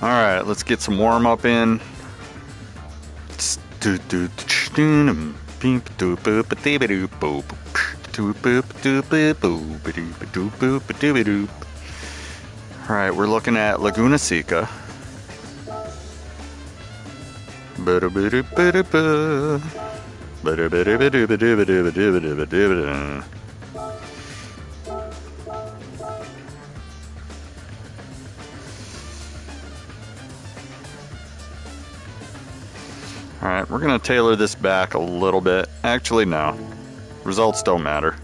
Alright, let's get some warm up in. Alright, we're looking at Laguna Seca. Alright, we're going to tailor this back a little bit. Actually, no. Results don't matter.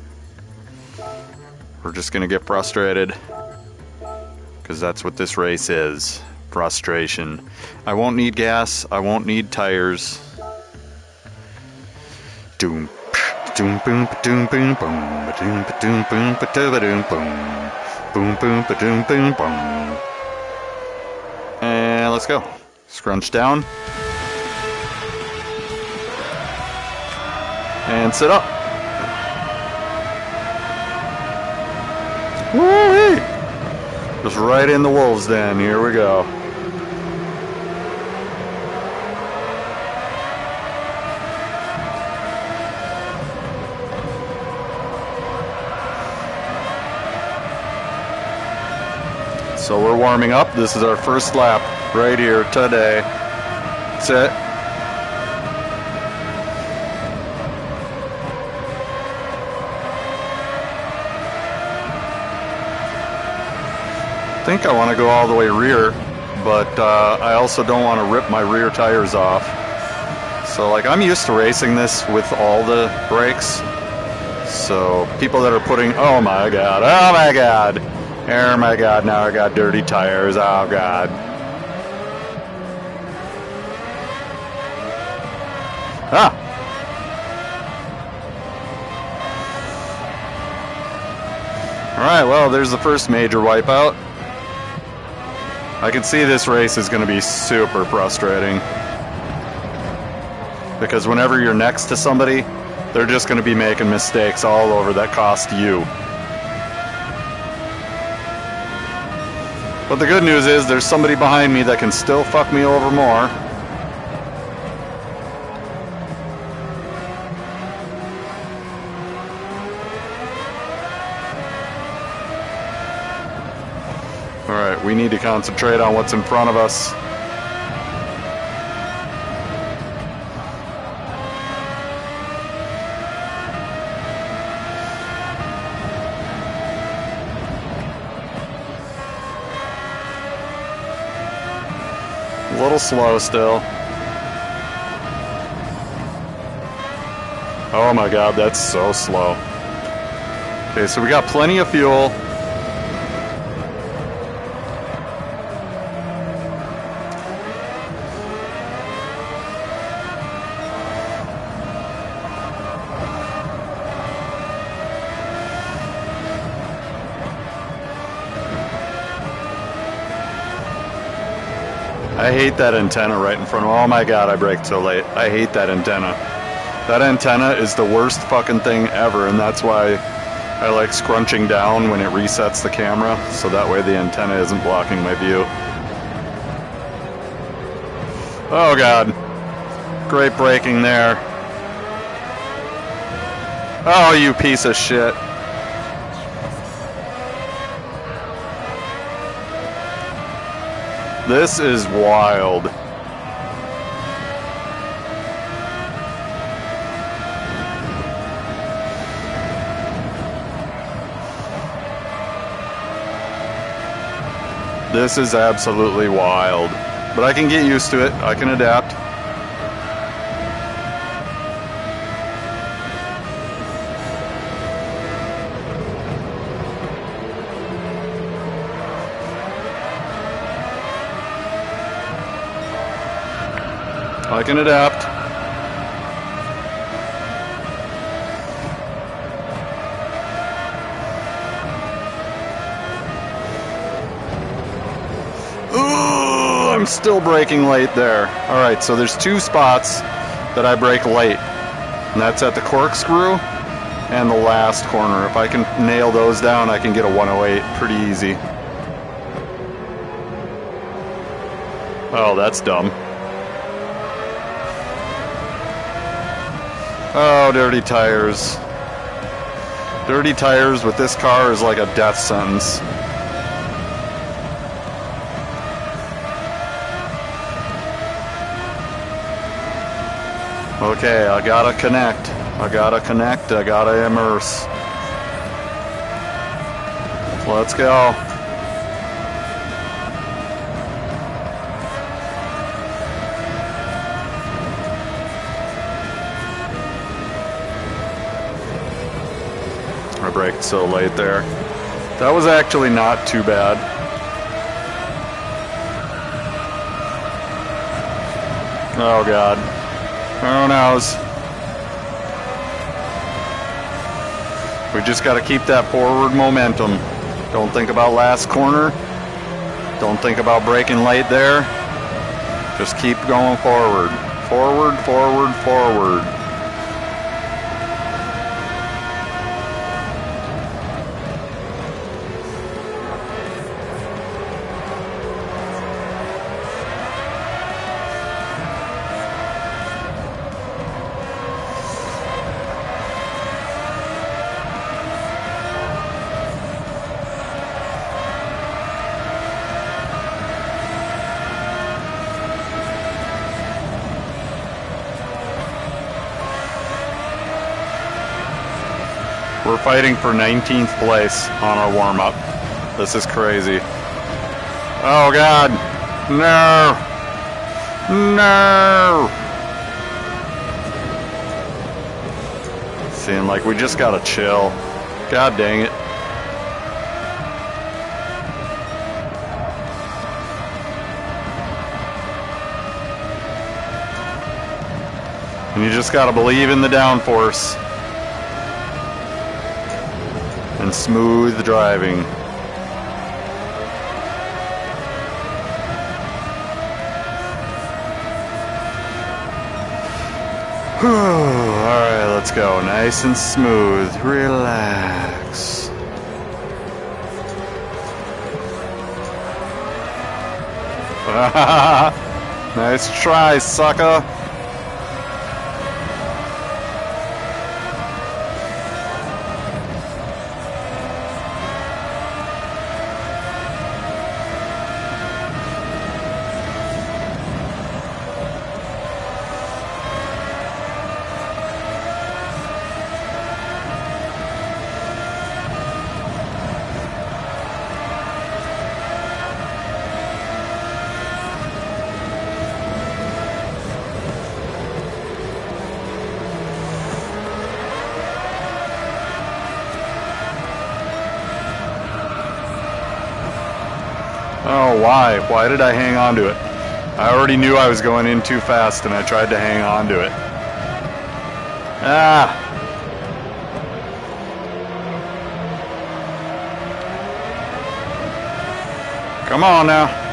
We're just going to get frustrated. Because that's what this race is. Frustration. I won't need gas. I won't need tires. Doom. Doom boom doom boom boom doom doom boom doom boom boom boom doom boom boom. And let's go. Scrunch down. And sit up. Woo-wee! Just right in the wolves den. Here we go. So we're warming up. This is our first lap right here today. Sit. I think I want to go all the way rear, but I also don't want to rip my rear tires off. So like I'm used to racing this with all the brakes. So people that are putting, oh my god, oh my god, oh my god, now I got dirty tires, oh god. Ah! Alright, well there's the first major wipeout. I can see this race is going to be super frustrating. Because whenever you're next to somebody, they're just going to be making mistakes all over that cost you. But the good news is there's somebody behind me that can still fuck me over more. Alright, we need to concentrate on what's in front of us. A little slow still. Oh my god, that's so slow. Okay, so we got plenty of fuel. I hate that antenna right in front of me. Oh my god, I braked so late. I hate that antenna. That antenna is the worst fucking thing ever, and that's why I like scrunching down when it resets the camera, so that way the antenna isn't blocking my view. Oh god. Great braking there. Oh, you piece of shit. This is wild. This is absolutely wild. But I can get used to it. I can adapt. I can adapt. Ooh, I'm still braking late there. Alright, so there's two spots that I brake late. And that's at the corkscrew and the last corner. If I can nail those down, I can get a 108 pretty easy. Oh, that's dumb. Oh, dirty tires. Dirty tires with this car is like a death sentence. Okay, I gotta connect. I gotta immerse. Let's go. I braked so late there. That was actually not too bad. Oh God. Who knows? We just got to keep that forward momentum. Don't think about last corner. Don't think about braking late there. Just keep going forward. Forward, forward, forward. We're fighting for 19th place on our warm-up. This is crazy. Oh God, no, no. Seeing like we just gotta chill. God dang it. And you just gotta believe in the downforce. And smooth driving. Alright, let's go. Nice and smooth. Relax. Nice try, sucker. Oh, why? Why did I hang on to it? I already knew I was going in too fast and I tried to hang on to it. Ah! Come on now.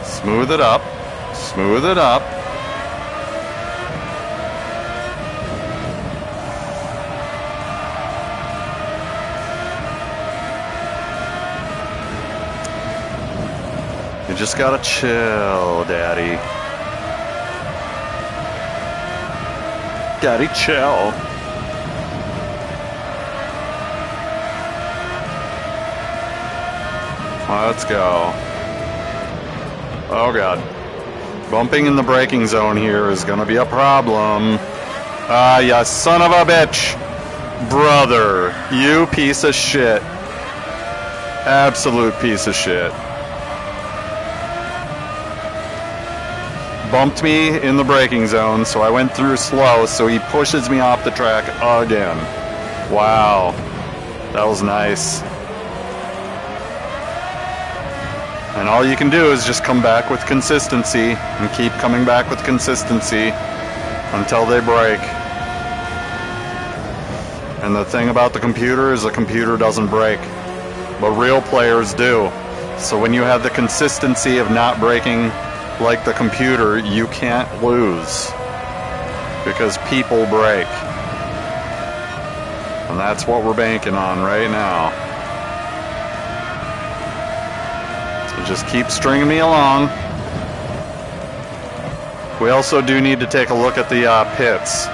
Smooth it up. Smooth it up. You just gotta chill, Daddy. Daddy, chill. Let's go. Oh God. Bumping in the braking zone here is gonna be a problem. Ah, you son of a bitch. Brother, you piece of shit. Absolute piece of shit. Bumped me in the braking zone, so I went through slow, so he pushes me off the track again. Wow. That was nice. And all you can do is just come back with consistency and keep coming back with consistency until they break. And the thing about the computer is the computer doesn't break, but real players do. So when you have the consistency of not braking like the computer, you can't lose. Because people brake. And that's what we're banking on right now. So just keep stringing me along. We also do need to take a look at the pits.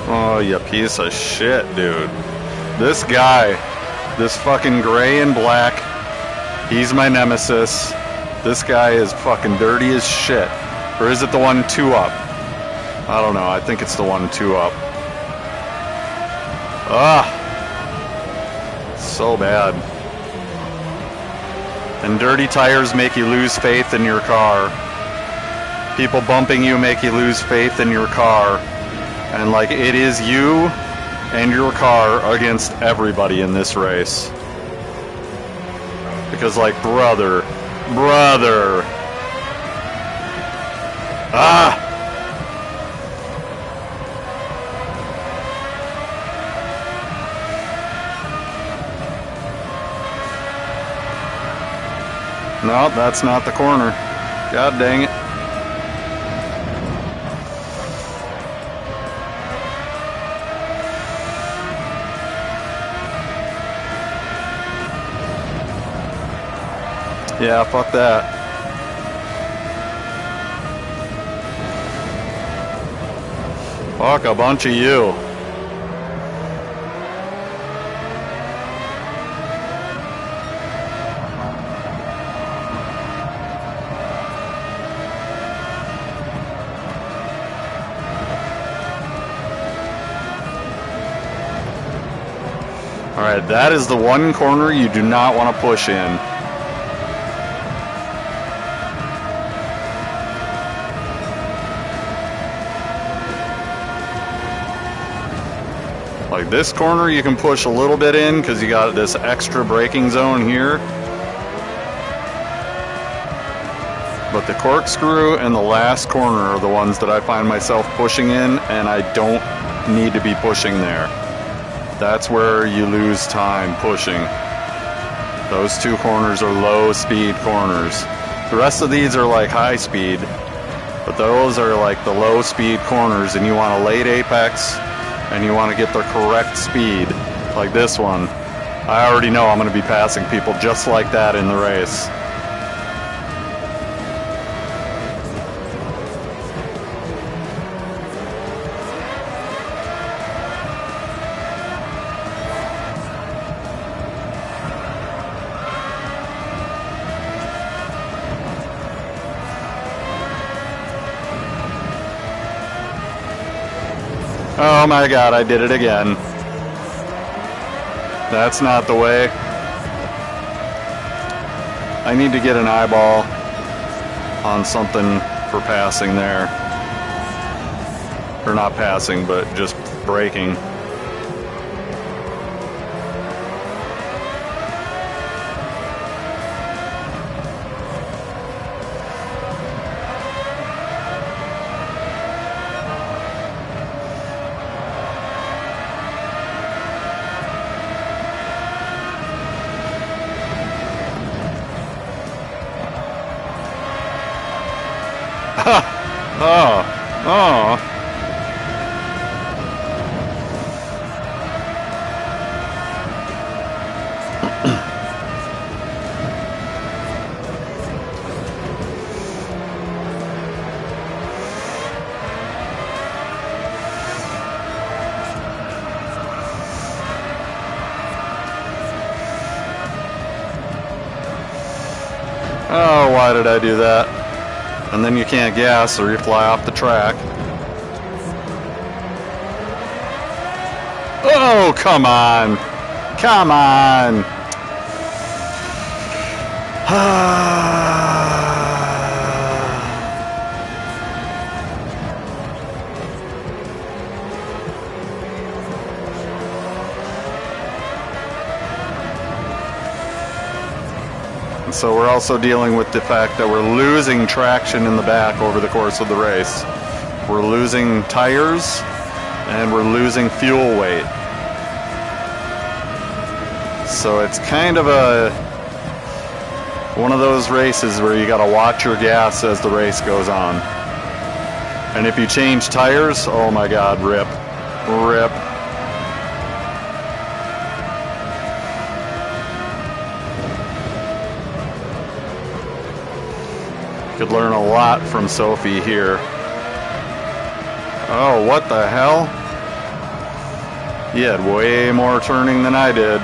Oh, you piece of shit, dude. This guy, this fucking gray and black, he's my nemesis. This guy is fucking dirty as shit. Or is it the one 2 up? I don't know, I think it's the one 2 up. Ah! So bad. And dirty tires make you lose faith in your car. People bumping you make you lose faith in your car. And like, it is you and your car against everybody in this race. Because like, brother. Ah! No, that's not the corner. God dang it. Yeah, fuck that. Fuck a bunch of you. Alright, that is the one corner you do not want to push in. Like this corner you can push a little bit in because you got this extra braking zone here. But the corkscrew and the last corner are the ones that I find myself pushing in, and I don't need to be pushing there. That's where you lose time pushing. Those 2 corners are low speed corners. The rest of these are like high speed, but those are like the low speed corners, and you want a late apex and you want to get the correct speed. Like this one. I already know I'm going to be passing people just like that in the race. Oh my god, I did it again. That's not the way. I need to get an eyeball on something for passing there. Or not passing, but just braking. Oh. Oh, why did I do that? And then you can't gas or you fly off the track. Oh, come on. Come on. So we're also dealing with the fact that we're losing traction in the back over the course of the race. We're losing tires and we're losing fuel weight. So it's kind of one of those races where you gotta watch your gas as the race goes on. And if you change tires, oh my God, rip. Rip. Could learn a lot from Sophie here. Oh, what the hell? He had way more turning than I did.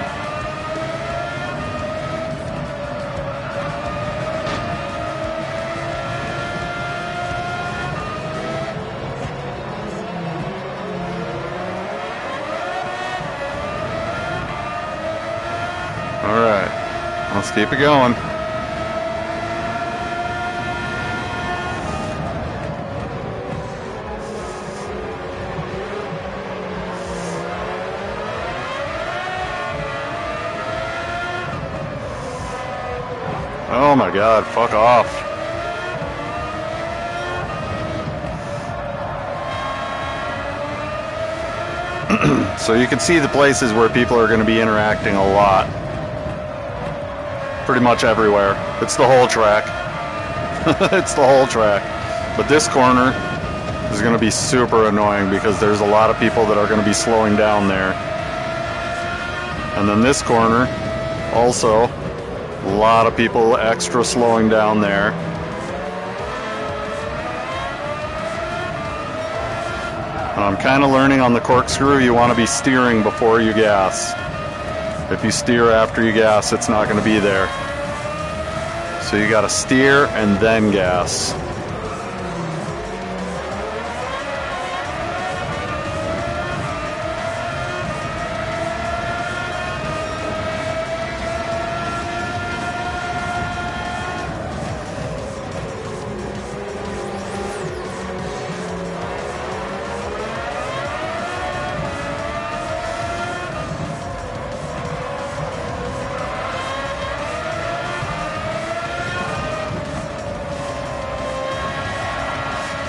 All right, let's keep it going. Oh my God, fuck off. So you can see the places where people are going to be interacting a lot. Pretty much everywhere. It's the whole track. It's the whole track. But this corner is going to be super annoying because there's a lot of people that are going to be slowing down there. And then this corner, also, a lot of people extra slowing down there. I'm kind of learning on the corkscrew, you want to be steering before you gas. If you steer after you gas, it's not going to be there. So you got to steer and then gas.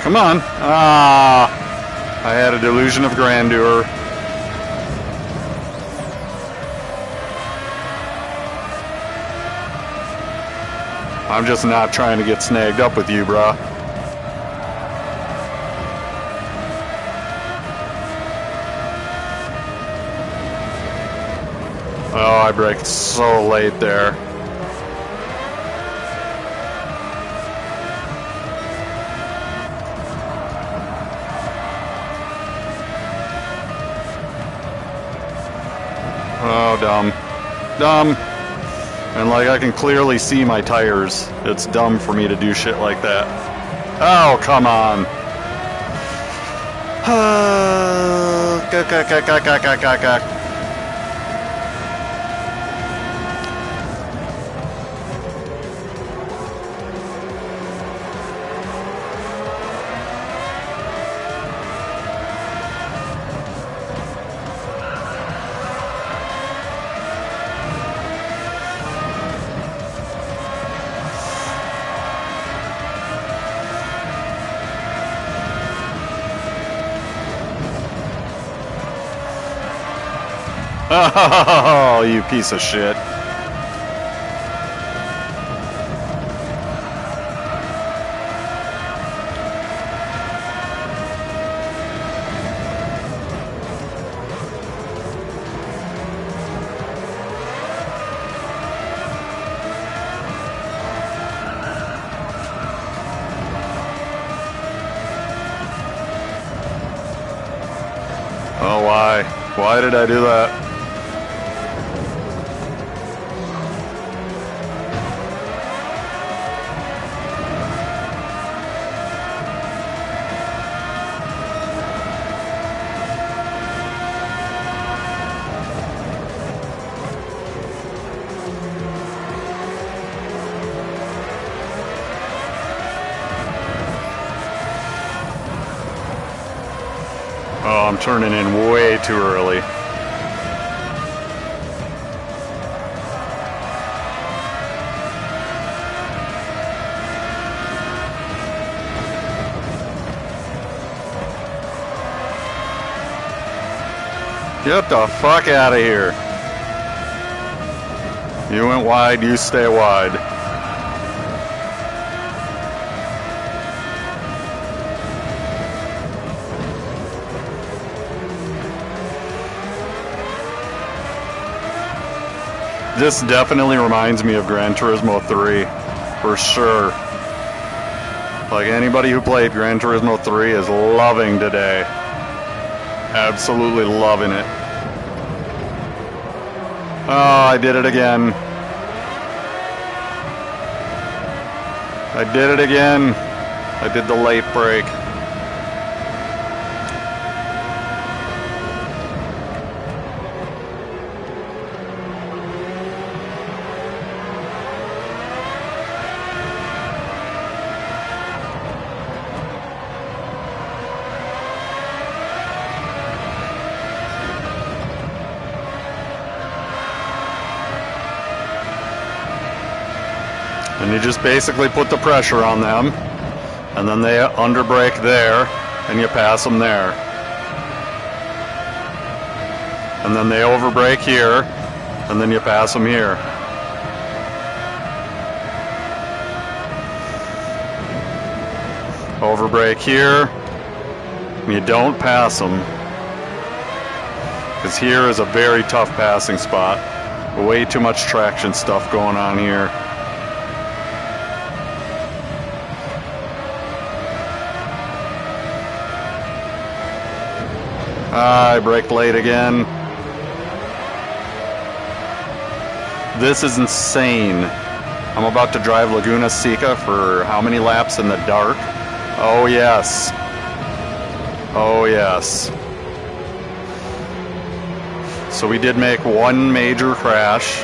Come on. Ah, I had a delusion of grandeur. I'm just not trying to get snagged up with you, brah. Oh, I braked so late there. Oh, dumb. Dumb. And like I can clearly see my tires. It's dumb for me to do shit like that. Oh, come on. Oh, you piece of shit. Oh, why? Why did I do that? Oh, I'm turning in way too early. Get the fuck out of here. You went wide, you stay wide. This definitely reminds me of Gran Turismo 3, for sure. Like, anybody who played Gran Turismo 3 is loving today. Absolutely loving it. Oh, I did it again. I did it again. I did the late break. And you just basically put the pressure on them, and then they underbrake there, and you pass them there. And then they overbrake here, and then you pass them here. Overbrake here, and you don't pass them. Because here is a very tough passing spot. Way too much traction stuff going on here. I braked late again. This is insane. I'm about to drive Laguna Seca for how many laps in the dark? Oh yes. Oh yes. So we did make one major crash.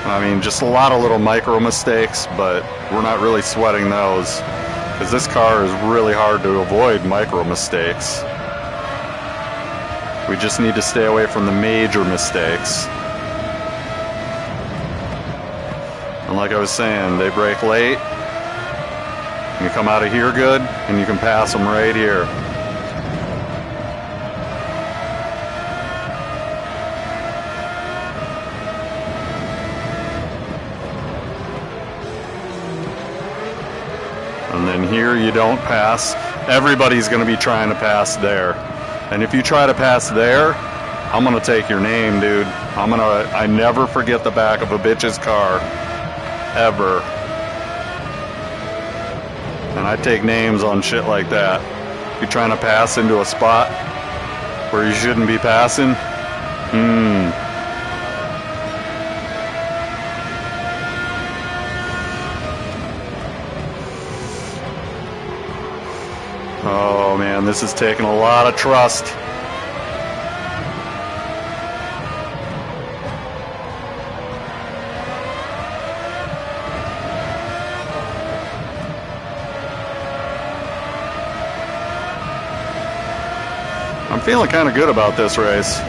I mean, just a lot of little micro mistakes, but we're not really sweating those. Because this car is really hard to avoid micro mistakes. We just need to stay away from the major mistakes. And like I was saying, they brake late. You come out of here good, and you can pass them right here. And then here you don't pass. Everybody's going to be trying to pass there. And if you try to pass there, I'm going to take your name, dude. I never forget the back of a bitch's car. Ever. And I take names on shit like that. You're trying to pass into a spot where you shouldn't be passing? Oh man, this is taking a lot of trust. I'm feeling kind of good about this race.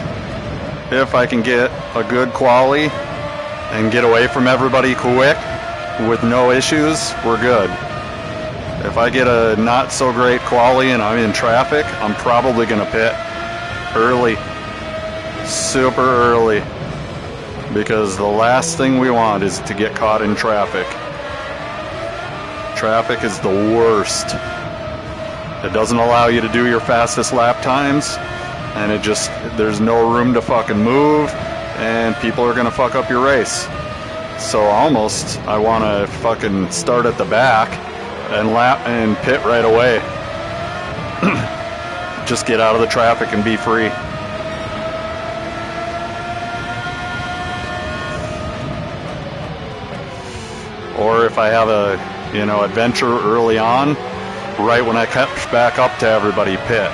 If I can get a good quali and get away from everybody quick with no issues, we're good. If I get a not so great quali and I'm in traffic, I'm probably going to pit early, super early, because the last thing we want is to get caught in traffic. Traffic is the worst. It doesn't allow you to do your fastest lap times, and there's no room to fucking move, and people are going to fuck up your race. So almost I want to fucking start at the back and lap and pit right away. Just get out of the traffic and be free. Or if I have a, adventure early on, right when I catch back up to everybody, pit.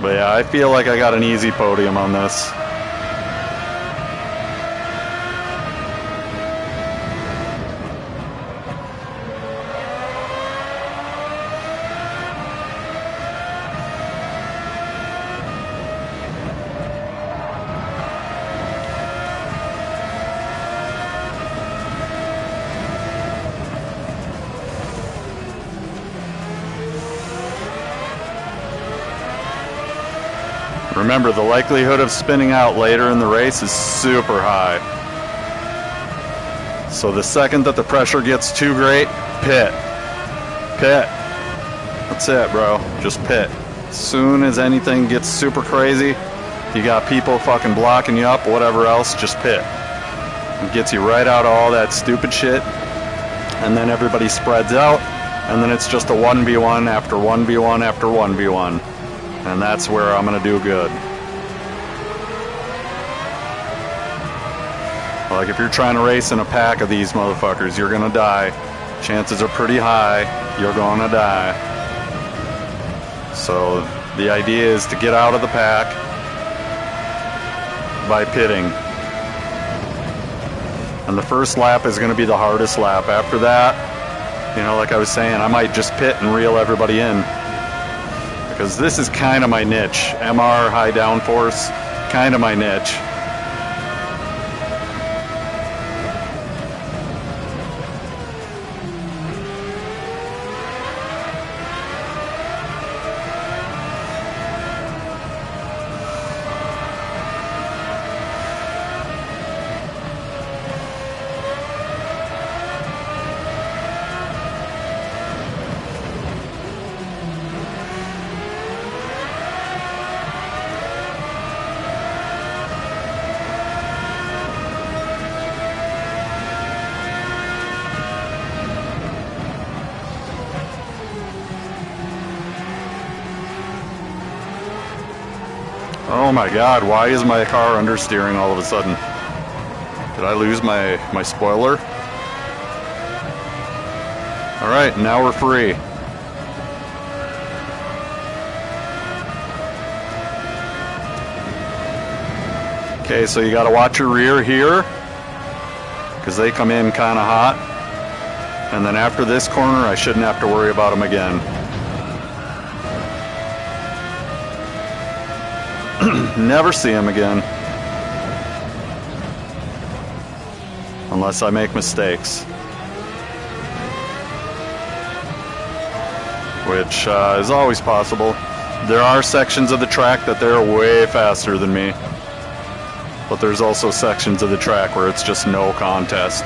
But yeah, I feel like I got an easy podium on this. Remember, the likelihood of spinning out later in the race is super high. So the second that the pressure gets too great, pit. Pit. That's it, bro. Just pit. As soon as anything gets super crazy, you got people fucking blocking you up, whatever else, just pit. It gets you right out of all that stupid shit. And then everybody spreads out, and then it's just a 1v1 after 1v1 after 1v1. And that's where I'm gonna do good. Like if you're trying to race in a pack of these motherfuckers, you're gonna die. Chances are pretty high you're gonna die. So the idea is to get out of the pack by pitting. And the first lap is gonna be the hardest lap. After that, you know, like I was saying, I might just pit and reel everybody in. Because this is kind of my niche. MR, high downforce, kind of my niche. Oh my god, why is my car understeering all of a sudden? Did I lose my spoiler? Alright, now we're free. Okay, so you gotta watch your rear here, because they come in kinda hot. And then after this corner, I shouldn't have to worry about them again. Never see him again. Unless I make mistakes. Which is always possible. There are sections of the track that they're way faster than me. But there's also sections of the track where it's just no contest.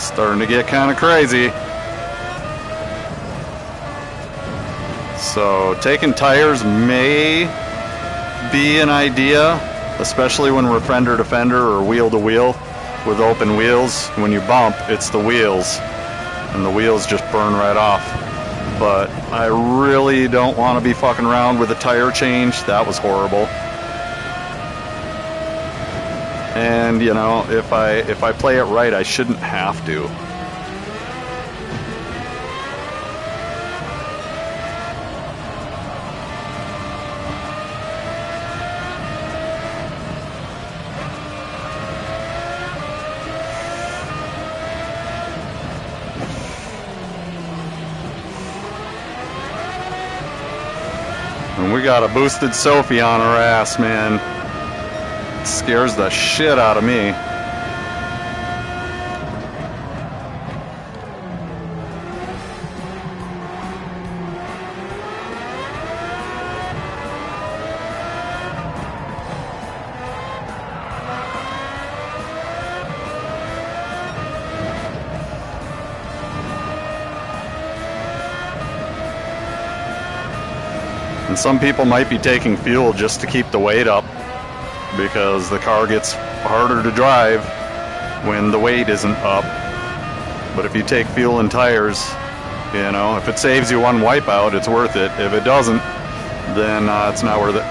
Starting to get kind of crazy. So taking tires may be an idea, especially when we're fender to fender or wheel to wheel with open wheels. When you bump, it's the wheels, and the wheels just burn right off. But I really don't want to be fucking around with a tire change. That was horrible. And you know, if I play it right, I shouldn't have to. And we got a boosted Sophie on our ass, man. Scares the shit out of me. And some people might be taking fuel just to keep the weight up, because the car gets harder to drive when the weight isn't up. But if you take fuel and tires, you know, if it saves you one wipeout, it's worth it. If it doesn't, then it's not worth it.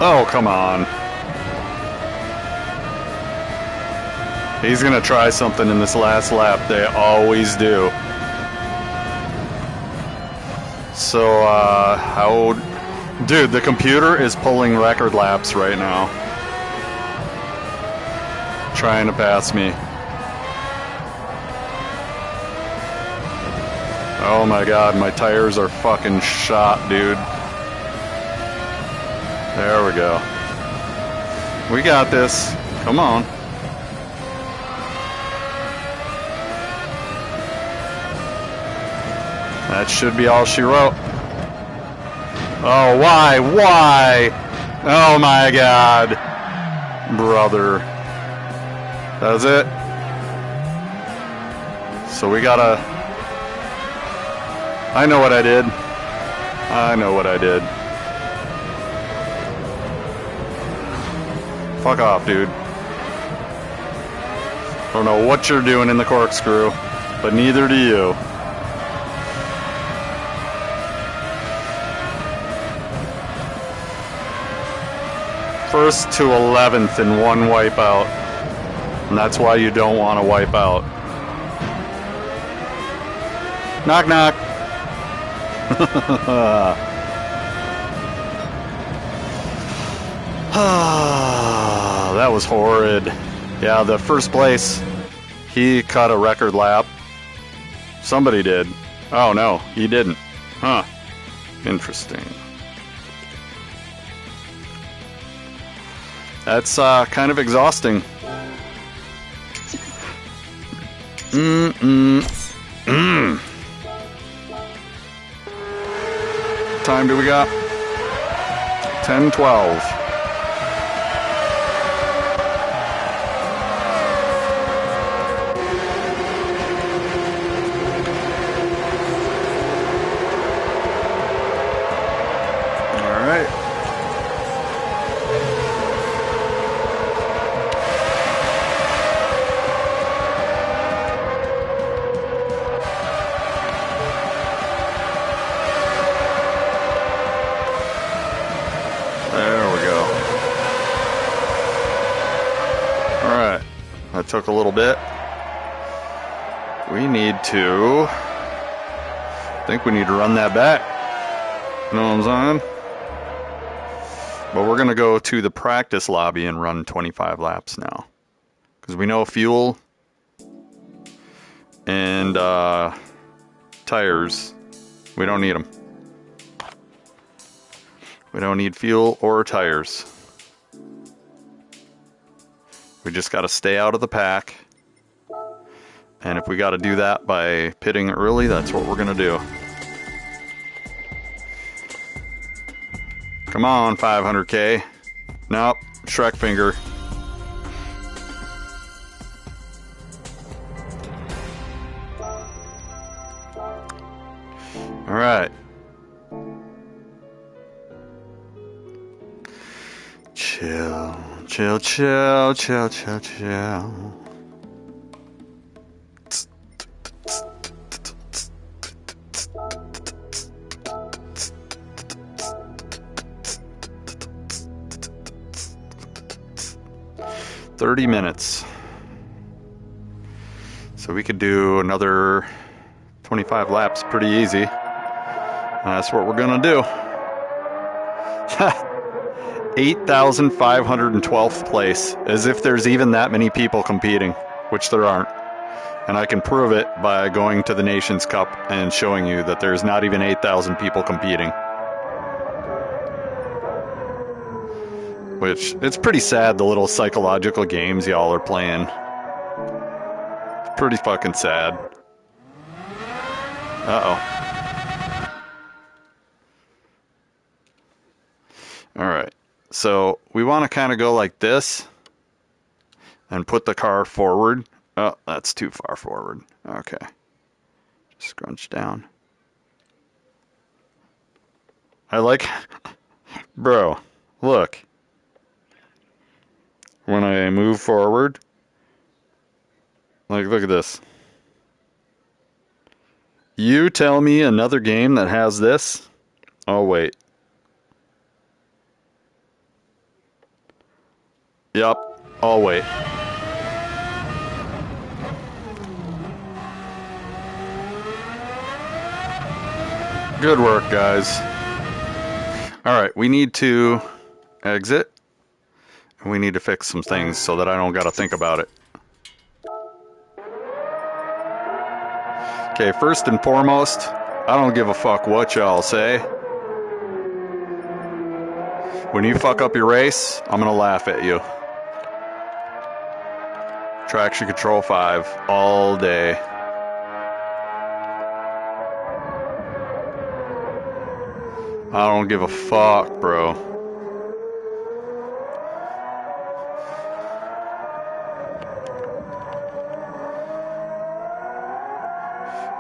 Oh, come on. He's gonna try something in this last lap. They always do. So, how... Dude, the computer is pulling record laps right now. Trying to pass me. Oh my god, my tires are fucking shot, dude. There we go. We got this. Come on. That should be all she wrote. Oh, why? Why? Oh my god. Brother. That's it. So we gotta... I know what I did. I know what I did. Fuck off, dude. I don't know what you're doing in the corkscrew, but neither do you. First to 11th in one wipeout. And that's why you don't want to wipe out. Knock, knock. That was horrid. Yeah, the first place, he cut a record lap. Somebody did. Oh no, he didn't. Huh. Interesting. That's kind of exhausting. What time do we got? 10:12. Took a little bit. We need to... I think we need to run that back. You know what I'm saying? But we're going to go to the practice lobby and run 25 laps now. Because we know fuel and tires, we don't need them. We don't need fuel or tires. We just got to stay out of the pack. And if we got to do that by pitting early, that's what we're going to do. Come on, 500K. Nope, Shrek finger. All right. Chill. Chill, chill, chill, chill, chill. 30 minutes. So we could do another 25 laps pretty easy. That's what we're gonna do. 8,512th place, as if there's even that many people competing, which there aren't. And I can prove it by going to the Nations Cup and showing you that there's not even 8,000 people competing. Which, it's pretty sad, the little psychological games y'all are playing. It's pretty fucking sad. Uh-oh. Alright. So we want to kind of go like this and put the car forward. Oh, that's too far forward. Okay. Just scrunch down. I like... Bro, look. When I move forward, like, look at this. You tell me another game that has this? Oh, wait. Yep, I'll wait. Good work, guys. Alright, we need to exit. We need to fix some things so that I don't gotta think about it. Okay, first and foremost, I don't give a fuck what y'all say. When you fuck up your race, I'm gonna laugh at you. Traction Control 5 all day. I don't give a fuck, bro.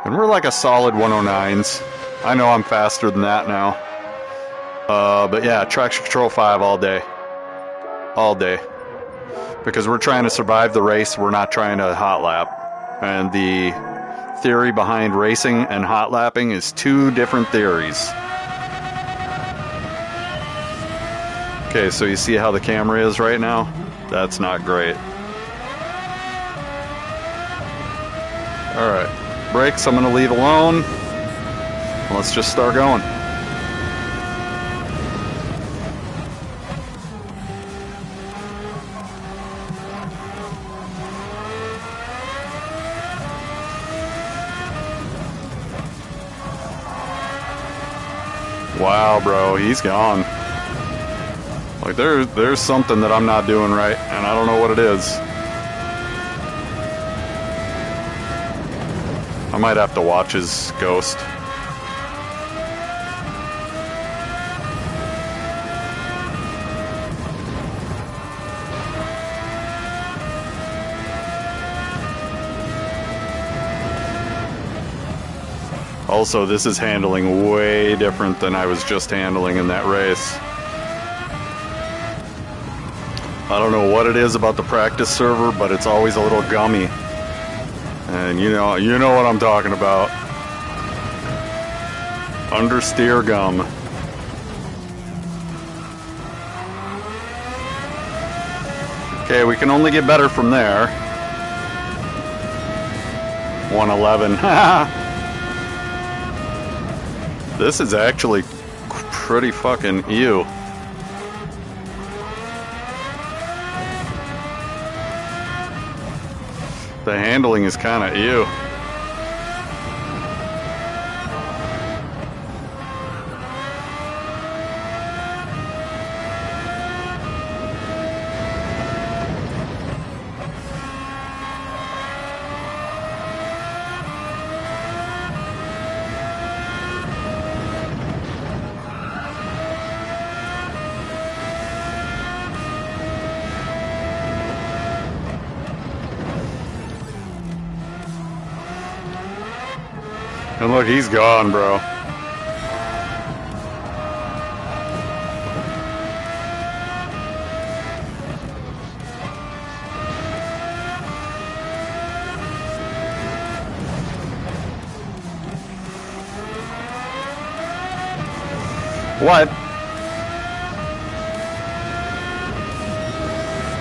And we're like a solid 109s. I know I'm faster than that now. But yeah, Traction Control 5 all day. All day. Because we're trying to survive the race, we're not trying to hot lap. And the theory behind racing and hot lapping is two different theories. Okay, so you see how the camera is right now? That's not great. Alright, brakes I'm going to leave alone. Let's just start going. Wow, bro, he's gone. Like, there's something that I'm not doing right, and I don't know what it is. I might have to watch his ghost. Also, this is handling way different than I was just handling in that race. I don't know what it is about the practice server, but it's always a little gummy. And you know what I'm talking about. Understeer gum. Okay, we can only get better from there. 111. This is actually pretty fucking ew. The handling is kind of ew. And look, he's gone, bro. What?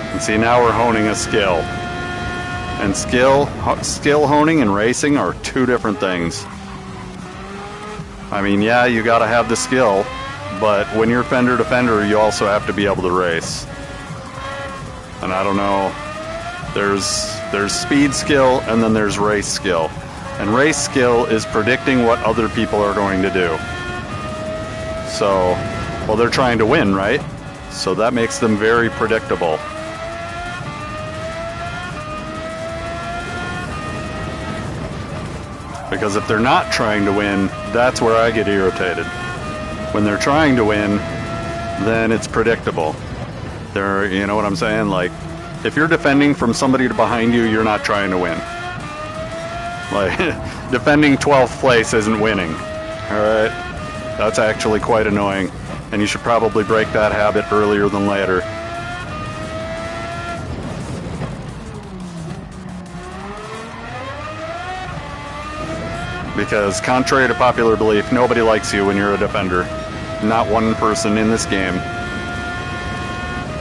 And see, now we're honing a skill. And skill honing and racing are two different things. I mean, yeah, you gotta have the skill, but when you're fender to fender, you also have to be able to race. And I don't know, there's speed skill and then there's race skill. And race skill is predicting what other people are going to do. So, well, they're trying to win, right? So that makes them very predictable. Because if they're not trying to win, that's where I get irritated. When they're trying to win, then it's predictable. You know what I'm saying? Like, if you're defending from somebody behind you, you're not trying to win. Like, defending 12th place isn't winning. Alright? That's actually quite annoying. And you should probably break that habit earlier than later. Because contrary to popular belief, nobody likes you when you're a defender. Not one person in this game.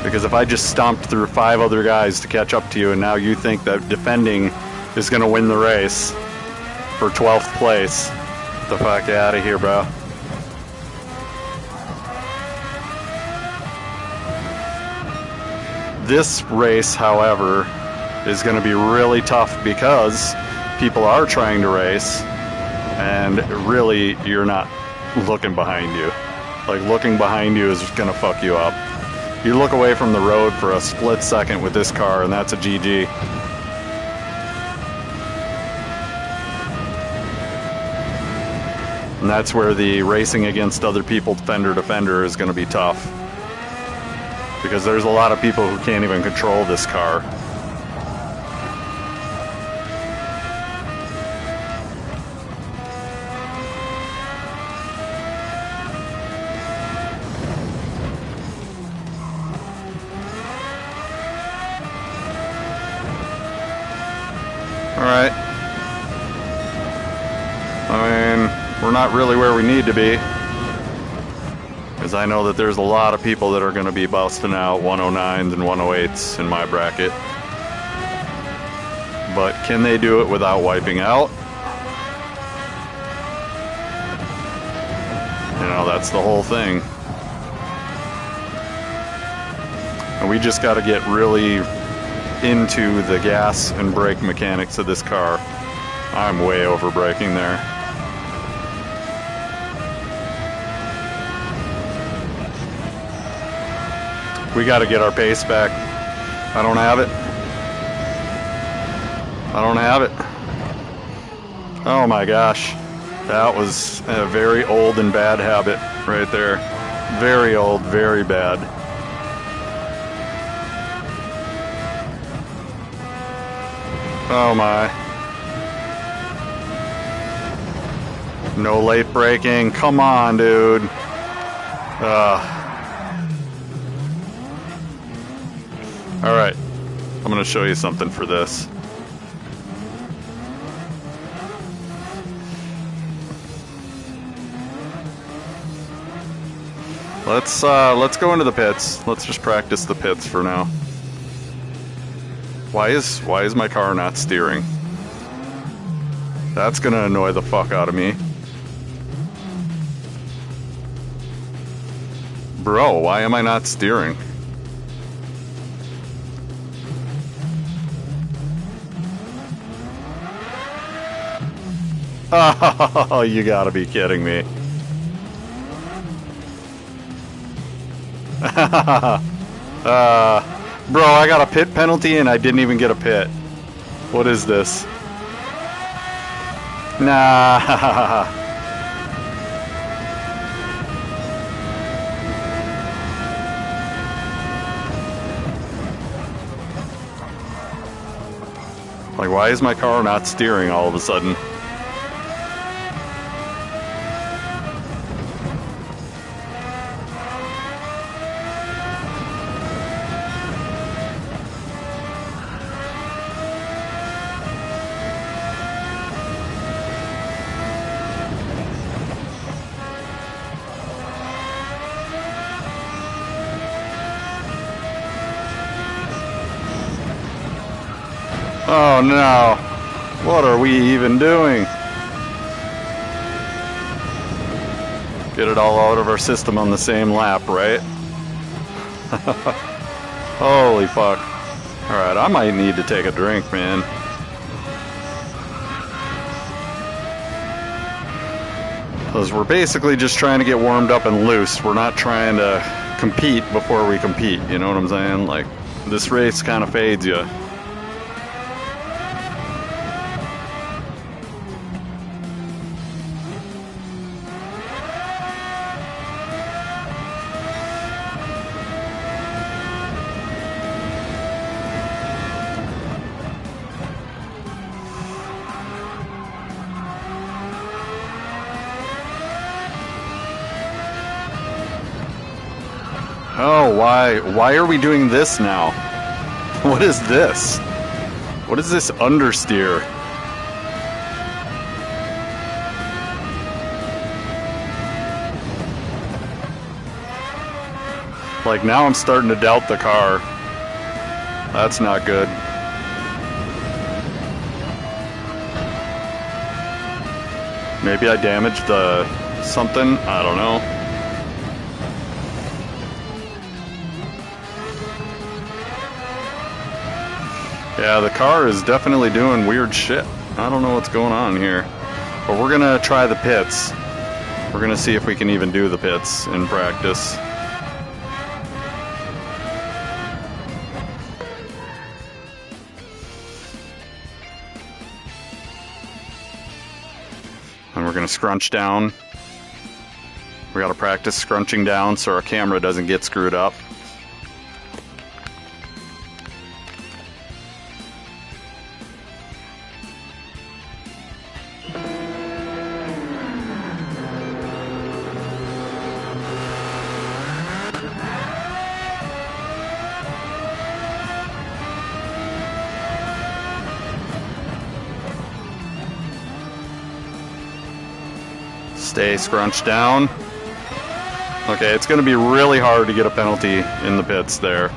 Because if I just stomped through 5 other guys to catch up to you, and now you think that defending is going to win the race for 12th place, get the fuck out of here, bro. This race, however, is going to be really tough because people are trying to race, and really, you're not looking behind you. Like, looking behind you is going to fuck you up. You look away from the road for a split second with this car, and that's a GG. And that's where the racing against other people, fender to fender, is going to be tough. Because there's a lot of people who can't even control this car. Alright. I mean, we're not really where we need to be. Because I know that there's a lot of people that are going to be busting out 109s and 108s in my bracket. But can they do it without wiping out? You know, that's the whole thing. And we just got to get really into the gas and brake mechanics of this car. I'm way over braking there. We got to get our pace back. I don't have it. I don't have it. Oh my gosh. That was a very old and bad habit right there. Very old, very bad. Oh my. No late braking. Come on, dude. Alright. I'm going to show you something for this. Let's go into the pits. Let's just practice the pits for now. Why is my car not steering? That's gonna annoy the fuck out of me. Bro, why am I not steering? Oh, you gotta be kidding me. Bro, I got a pit penalty and I didn't even get a pit. What is this? Nah. Like, why is my car not steering all of a sudden? Oh no, what are we even doing? Get it all out of our system on the same lap, right? Holy fuck. Alright, I might need to take a drink, man. Because we're basically just trying to get warmed up and loose. We're not trying to compete before we compete, you know what I'm saying? Like, this race kind of fades you. Oh, why are we doing this now? What is this? What is this understeer? Like, now I'm starting to doubt the car. That's not good. Maybe I damaged the something? I don't know. Yeah, the car is definitely doing weird shit. I don't know what's going on here. But we're gonna try the pits. We're gonna see if we can even do the pits in practice. And we're gonna scrunch down. We gotta practice scrunching down so our camera doesn't get screwed up. Stay scrunched down. Okay, it's going to be really hard to get a penalty in the pits there.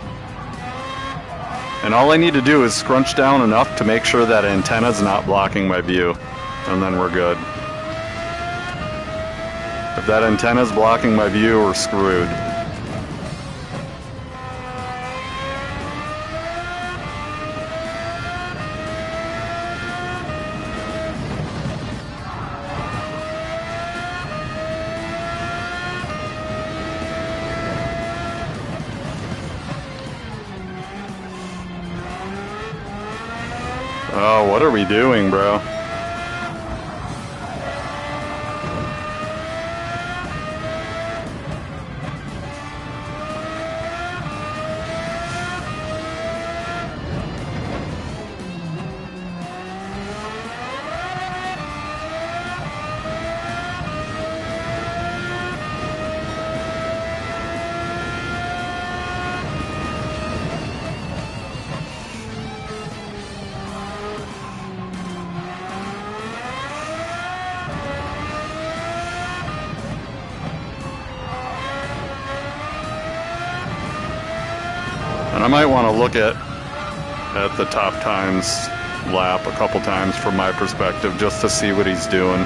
And all I need to do is scrunch down enough to make sure that antenna's not blocking my view. And then we're good. If that antenna's blocking my view, we're screwed. Oh, what are we doing, bro? And I might want to look at the top times lap a couple times from my perspective just to see what he's doing.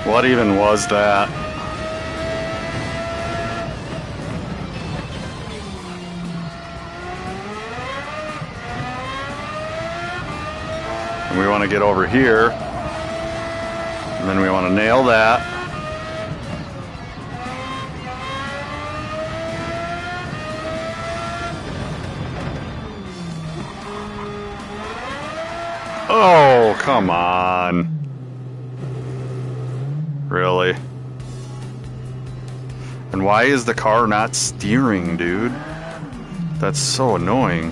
What even was that? And we want to get over here, and then we want to nail that. Oh, come on. Really? And why is the car not steering, dude? That's so annoying.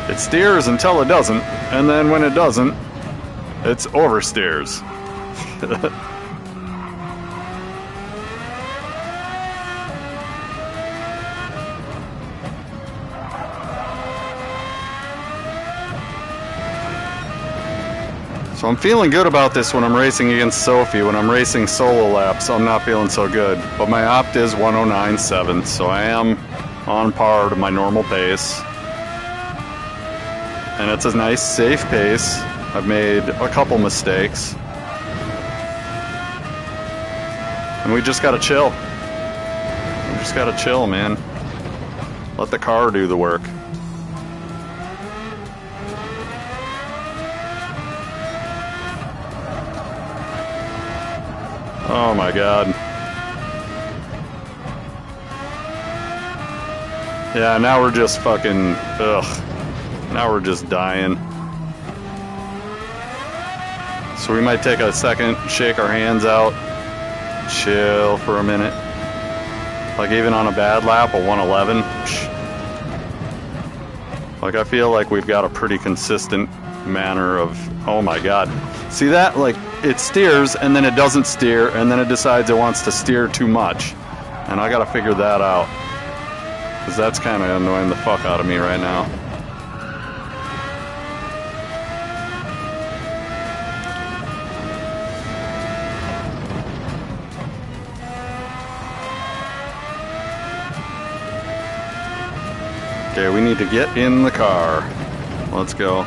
It steers until it doesn't, and then when it doesn't, it's oversteers. So I'm feeling good about this when I'm racing against Sophie. When I'm racing solo laps, I'm not feeling so good. But my opt is 109.7, so I am on par to my normal pace. And it's a nice, safe pace. I've made a couple mistakes. And we just gotta chill. We just gotta chill, man. Let the car do the work. Oh my god. Yeah, now we're just fucking, ugh. Now we're just dying. So we might take a second, shake our hands out, chill for a minute. Like even on a bad lap, a 111. Like I feel like we've got a pretty consistent manner of, oh my god. See that? Like, it steers, and then it doesn't steer, and then it decides it wants to steer too much. And I gotta figure that out. Because that's kind of annoying the fuck out of me right now. Okay, we need to get in the car. Let's go.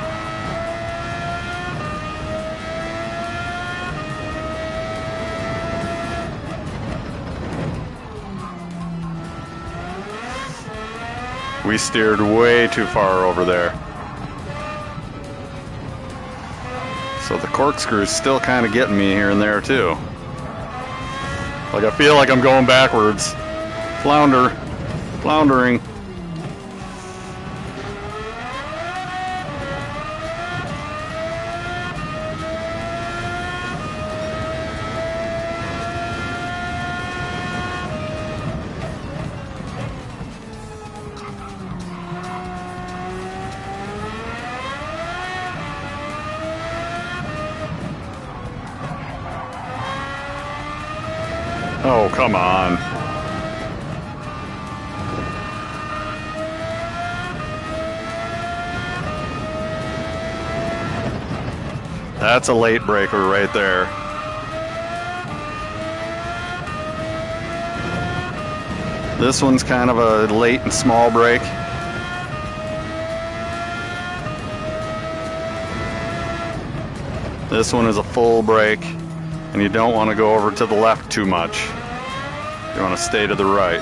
We steered way too far over there. So the corkscrew's still kind of getting me here and there too. Like I feel like I'm going backwards. Floundering. Oh, come on. That's a late breaker right there. This one's kind of a late and small brake. This one is a full brake, and you don't want to go over to the left too much. You want to stay to the right.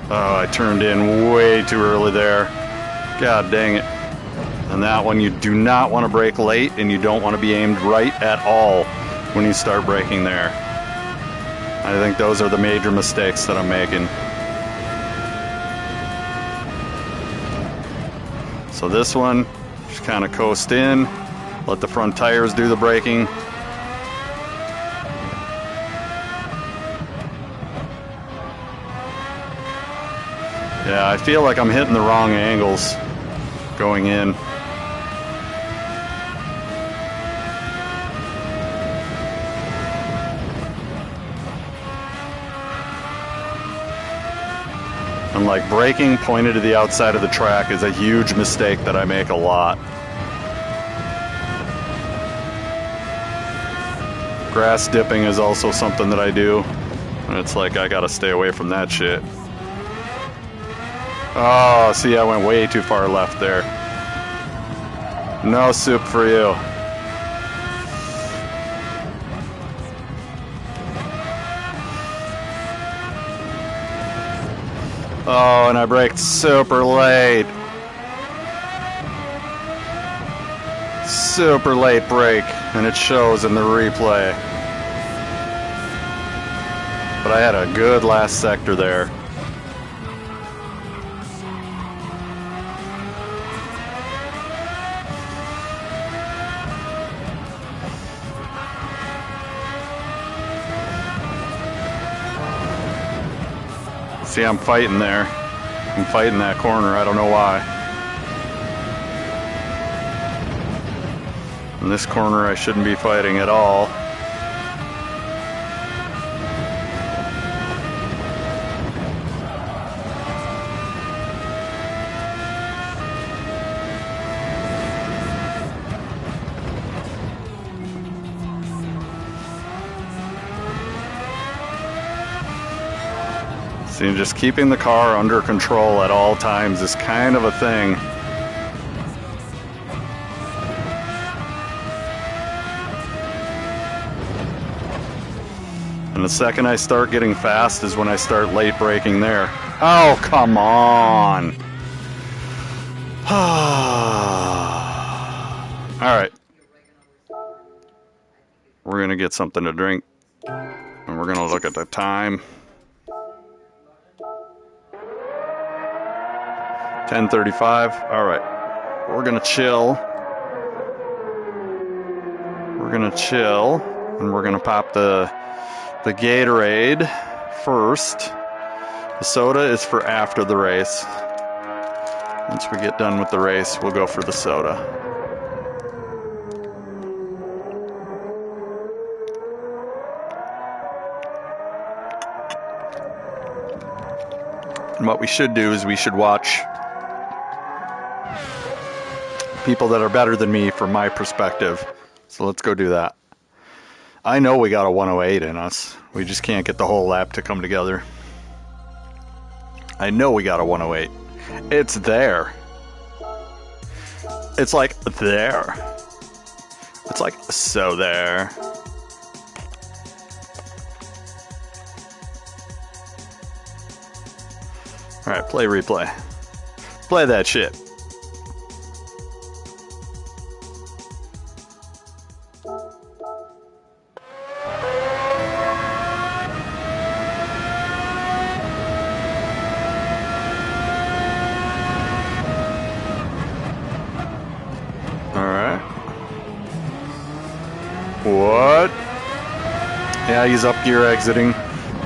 Oh, I turned in way too early there. God dang it. And that one, you do not want to brake late, and you don't want to be aimed right at all when you start braking there. I think those are the major mistakes that I'm making. So this one, just kind of coast in, let the front tires do the braking. Yeah, I feel like I'm hitting the wrong angles going in. And like braking pointed to the outside of the track is a huge mistake that I make a lot. Grass dipping is also something that I do, and it's like I gotta stay away from that shit. Oh, see, I went way too far left there. No soup for you. Oh, and I braked super late. Super late brake, and it shows in the replay. But I had a good last sector there. See, I'm fighting there. I'm fighting that corner. I don't know why. In this corner, I shouldn't be fighting at all. See, just keeping the car under control at all times is kind of a thing. And the second I start getting fast is when I start late braking there. Oh, come on. All right. We're going to get something to drink, and we're going to look at the time. 10:35. All right. We're going to chill. We're going to chill, and we're going to pop the Gatorade first. The soda is for after the race. Once we get done with the race, we'll go for the soda. And what we should do is we should watch people that are better than me from my perspective. So let's go do that. I know we got a 108 in us. We just can't get the whole lap to come together. I know we got a 108. It's there. It's like there. It's like so there. Alright, play replay. Play that shit. Alright. What? Yeah, he's up gear exiting.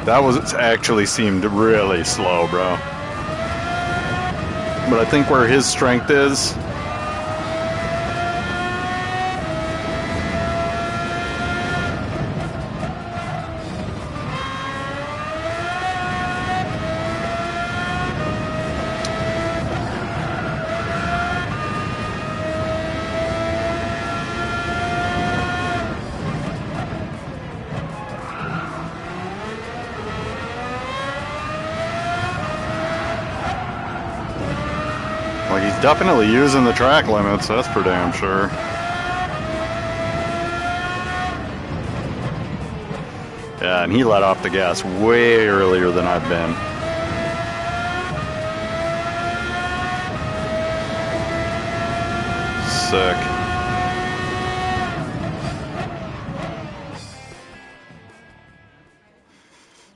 That was actually seemed really slow, bro. But I think where his strength is, like he's definitely using the track limits, that's for damn sure. Yeah, and he let off the gas way earlier than I've been. Sick.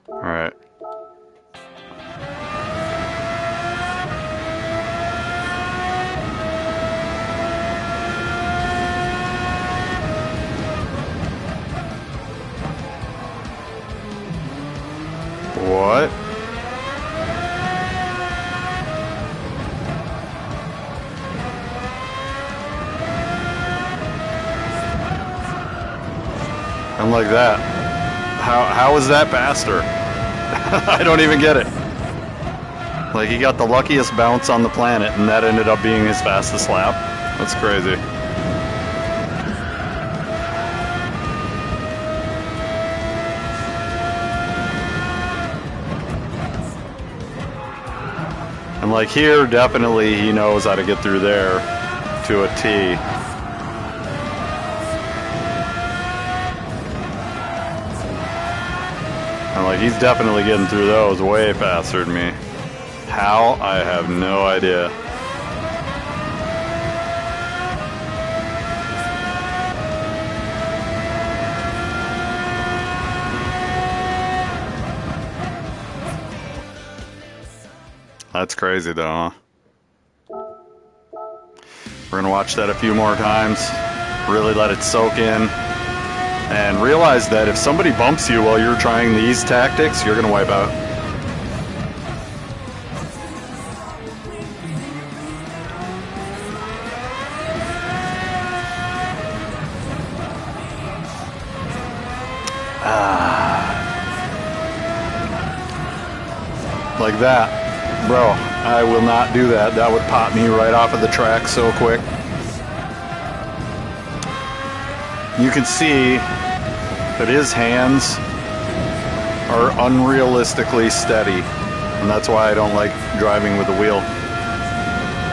Alright. What? I'm like that. How is that faster? I don't even get it. Like he got the luckiest bounce on the planet and that ended up being his fastest lap. That's crazy. And like here, definitely he knows how to get through there to a T. And like he's definitely getting through those way faster than me. How? I have no idea. That's crazy though, huh? We're gonna watch that a few more times, really let it soak in, and realize that if somebody bumps you while you're trying these tactics, you're gonna wipe out. Like that. Bro, I will not do that. That would pop me right off of the track so quick. You can see that his hands are unrealistically steady. And that's why I don't like driving with a wheel.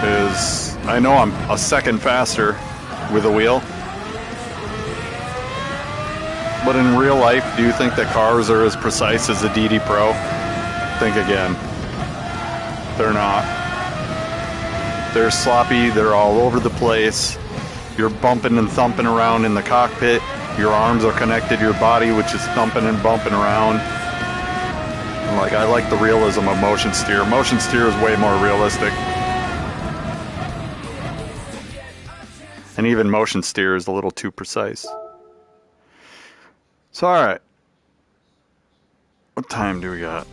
Is I know I'm a second faster with a wheel. But in real life, do you think that cars are as precise as a DD Pro? Think again. They're not. They're sloppy, they're all over the place. You're bumping and thumping around in the cockpit. Your arms are connected to your body, which is thumping and bumping around. And like, I like the realism of motion steer. Motion steer is way more realistic. And even motion steer is a little too precise. So, alright. What time do we got?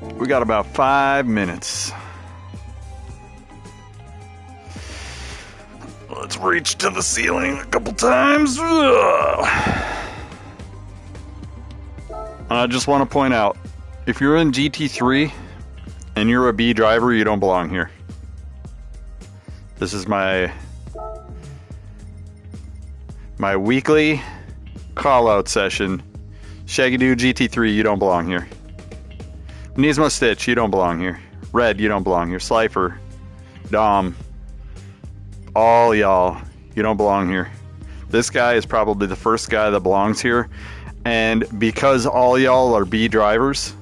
We got about 5 minutes. Let's reach to the ceiling a couple times. I just want to point out, if you're in GT3 and you're a B driver, you don't belong here. This is my weekly call-out session. Shaggy Dude GT3, you don't belong here. Nismo Stitch, you don't belong here. Red, you don't belong here. Slifer, Dom, all y'all, you don't belong here. This guy is probably the first guy that belongs here. And because all y'all are B drivers,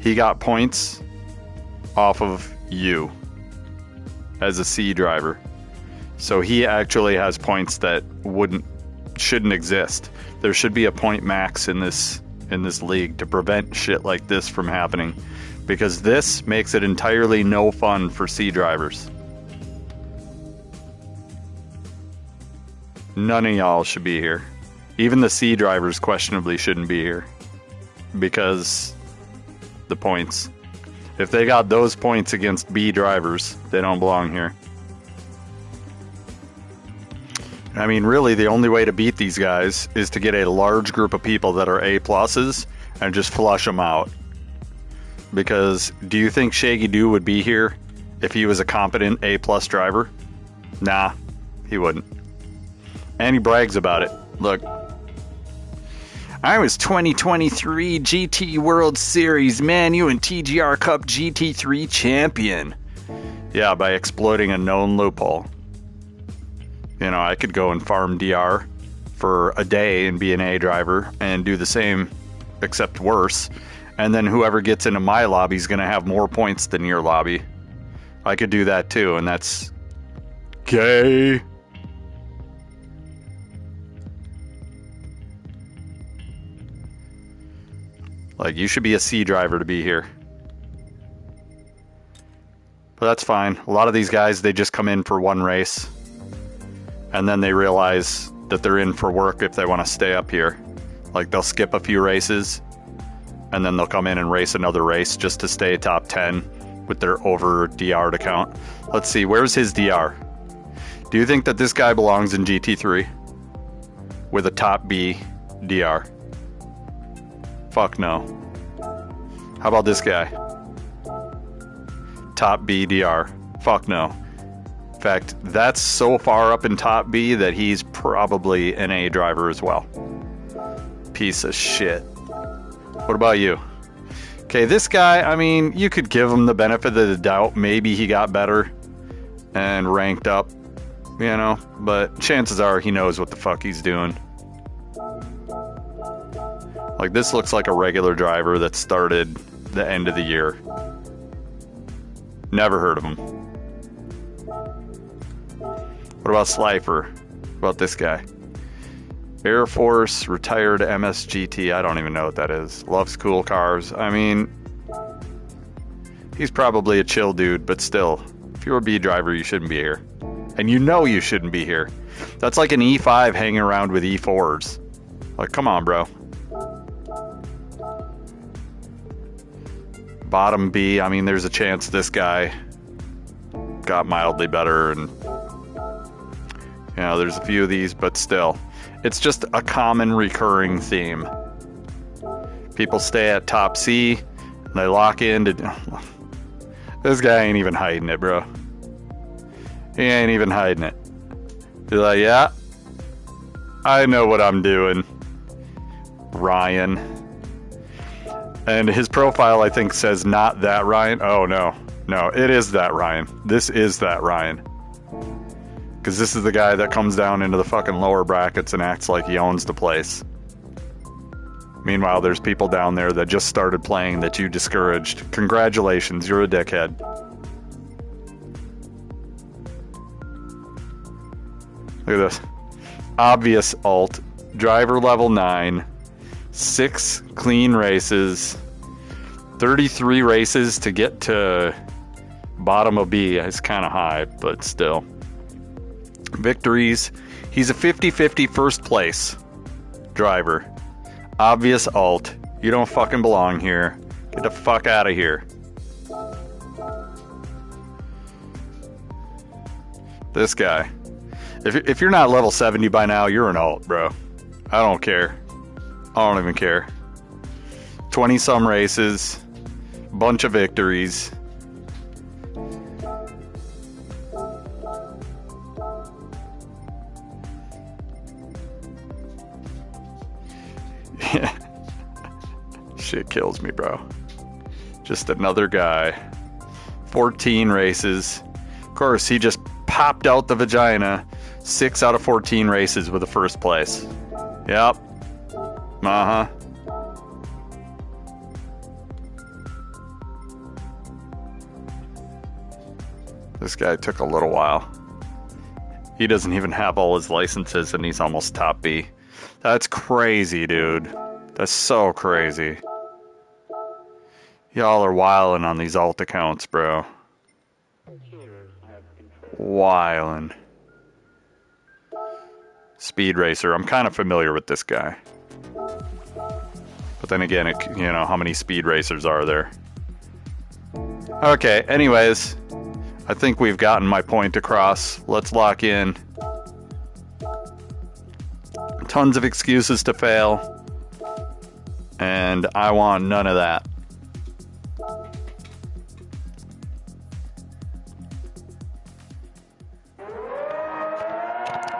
he got points off of you as a C driver. So he actually has points that shouldn't exist. There should be a point max in this league to prevent shit like this from happening, because this makes it entirely no fun for C drivers. None of y'all should be here. Even the C drivers questionably shouldn't be here because the points. If they got those points against B drivers, they don't belong here. I mean, really, the only way to beat these guys is to get a large group of people that are A pluses and just flush them out. Because do you think Shaggy Doo would be here if he was a competent A plus driver? Nah, he wouldn't. And he brags about it. Look, I was 2023 GT World Series Manu and TGR Cup GT3 champion. Yeah, by exploiting a known loophole. You know, I could go and farm DR for a day and be an A driver and do the same, except worse. And then whoever gets into my lobby is going to have more points than your lobby. I could do that too, and that's gay. Like, you should be a C driver to be here. But that's fine. A lot of these guys, they just come in for one race. And then they realize that they're in for work if they want to stay up here. Like, they'll skip a few races, and then they'll come in and race another race just to stay top 10 with their over DR'd account. Let's see, where's his DR? Do you think that this guy belongs in GT3 with a top B DR? Fuck no. How about this guy? Top B DR. Fuck no. In fact, that's so far up in top B that he's probably an A driver as well. Piece of shit. What about you? Okay, this guy, I mean, you could give him the benefit of the doubt. Maybe he got better and ranked up, you know, but chances are he knows what the fuck he's doing. Like, this looks like a regular driver that started the end of the year. Never heard of him. What about Slifer? What about this guy? Air Force, retired MSGT. I don't even know what that is. Loves cool cars. I mean, he's probably a chill dude, but still, if you're a B driver, you shouldn't be here. And you know you shouldn't be here. That's like an E5 hanging around with E4s. Like, come on, bro. Bottom B, I mean, there's a chance this guy got mildly better, and you know, there's a few of these, but still, it's just a common recurring theme. People stay at top C, and they lock into. This guy ain't even hiding it, bro. He ain't even hiding it. He's like, yeah, I know what I'm doing, Ryan. And his profile, I think, says not that Ryan. Oh, no. No, it is that Ryan. This is that Ryan. Because this is the guy that comes down into the fucking lower brackets and acts like he owns the place. Meanwhile, there's people down there that just started playing that you discouraged. Congratulations, you're a dickhead. Look at this. Obvious alt. Driver level 9. 6 clean races, 33 races to get to bottom of B. It's kind of high, but still. Victories. He's a 50-50 first place driver. Obvious alt. You don't fucking belong here. Get the fuck out of here. This guy. If you're not level 70 by now, you're an alt, bro. I don't care. I don't even care. 20-some races. Bunch of victories. Yeah. Shit kills me, bro. Just another guy. 14 races. Of course, he just popped out the vagina 6 out of 14 races with the first place. Yep. Uh-huh. This guy took a little while. He doesn't even have all his licenses and he's almost top B. That's crazy, dude. That's so crazy. Y'all are wildin' on these alt accounts, bro. Wildin'. Speed Racer. I'm kind of familiar with this guy. But then again, you know, how many Speed Racers are there? Okay, anyways. I think we've gotten my point across. Let's lock in. Tons of excuses to fail. And I want none of that.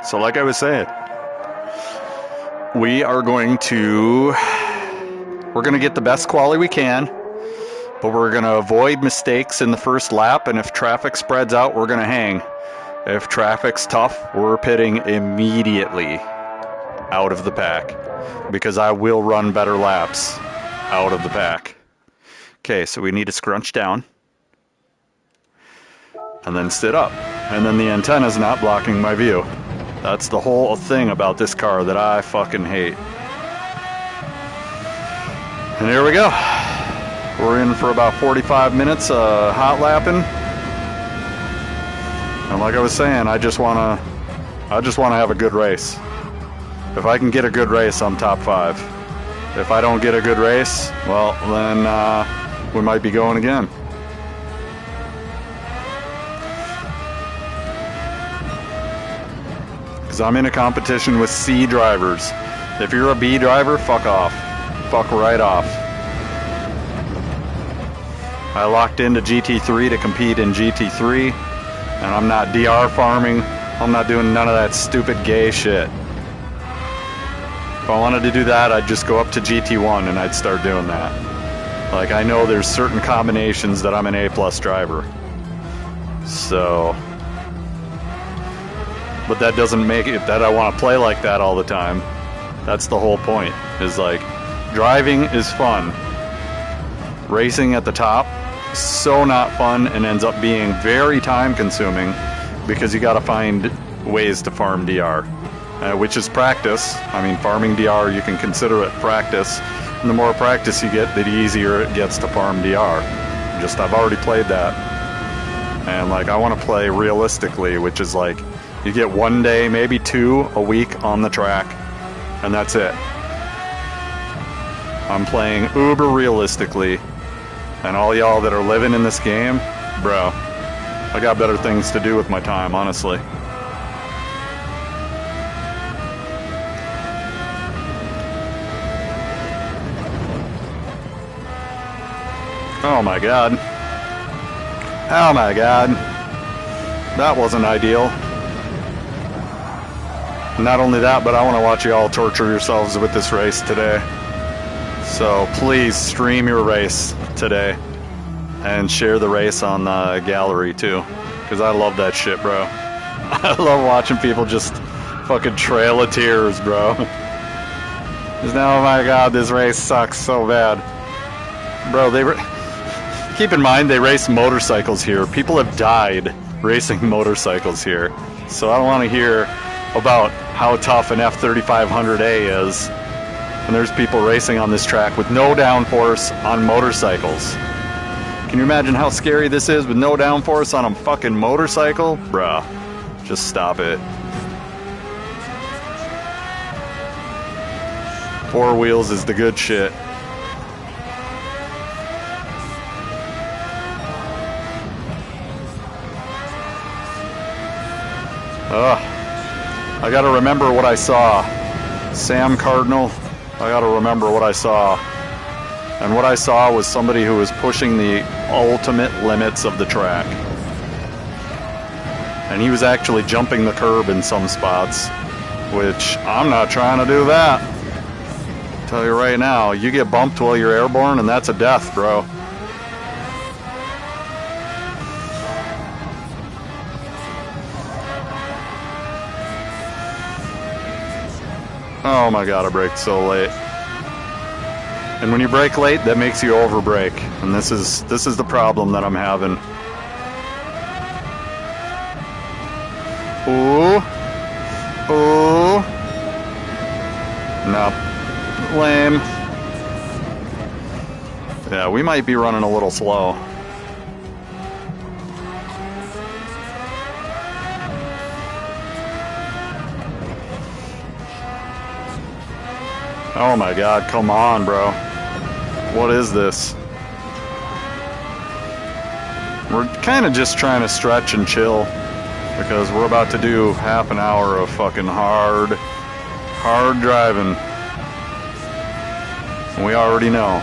So like I was saying, we're going to get the best quality we can, but we're going to avoid mistakes in the first lap, and if traffic spreads out, we're going to hang. If traffic's tough, we're pitting immediately out of the pack, because I will run better laps out of the pack. Okay, so we need to scrunch down, and then sit up, and then the antenna's not blocking my view. That's the whole thing about this car that I fucking hate. And here we go. We're in for about 45 minutes hot lapping. And like I was saying, I just wanna have a good race. If I can get a good race, I'm top 5. If I don't get a good race, well, then we might be going again. Because I'm in a competition with C drivers. If you're a B driver, fuck off. Fuck right off. I locked into GT3 to compete in GT3, and I'm not DR farming. I'm not doing none of that stupid gay shit. If I wanted to do that, I'd just go up to GT1 and I'd start doing that. Like, I know there's certain combinations that I'm an A+ driver. So... but that doesn't make it that I want to play like that all the time. That's the whole point, is like, driving is fun. Racing at the top, so not fun, and ends up being very time consuming because you gotta find ways to farm DR, which is practice. I mean, farming DR, you can consider it practice. And the more practice you get, the easier it gets to farm DR. I've already played that. And like, I want to play realistically, which is like, you get 1 day, maybe 2 a week on the track, and that's it. I'm playing uber realistically, and all y'all that are living in this game, bro, I got better things to do with my time, honestly. Oh my god. Oh my god. That wasn't ideal. Not only that, but I want to watch you all torture yourselves with this race today. So please stream your race today and share the race on the gallery too, because I love that shit, bro. I love watching people just fucking trail of tears, bro. Because now, oh my god, this race sucks so bad. Bro, keep in mind, they race motorcycles here. People have died racing motorcycles here. So I don't want to hear about how tough an F3500A is. And there's people racing on this track with no downforce on motorcycles. Can you imagine how scary this is with no downforce on a fucking motorcycle? Bruh, just stop it. 4 wheels is the good shit. I gotta remember what I saw. Sam Cardinal, I gotta remember what I saw. And what I saw was somebody who was pushing the ultimate limits of the track. And he was actually jumping the curb in some spots, which I'm not trying to do that. Tell you right now, you get bumped while you're airborne and that's a death, bro. Oh my god, I braked so late. And when you brake late, that makes you over brake. And this is the problem that I'm having. Ooh. Ooh. No. Lame. Yeah, we might be running a little slow. Oh my god, come on, bro. What is this? We're kind of just trying to stretch and chill because we're about to do half an hour of fucking hard driving. We already know.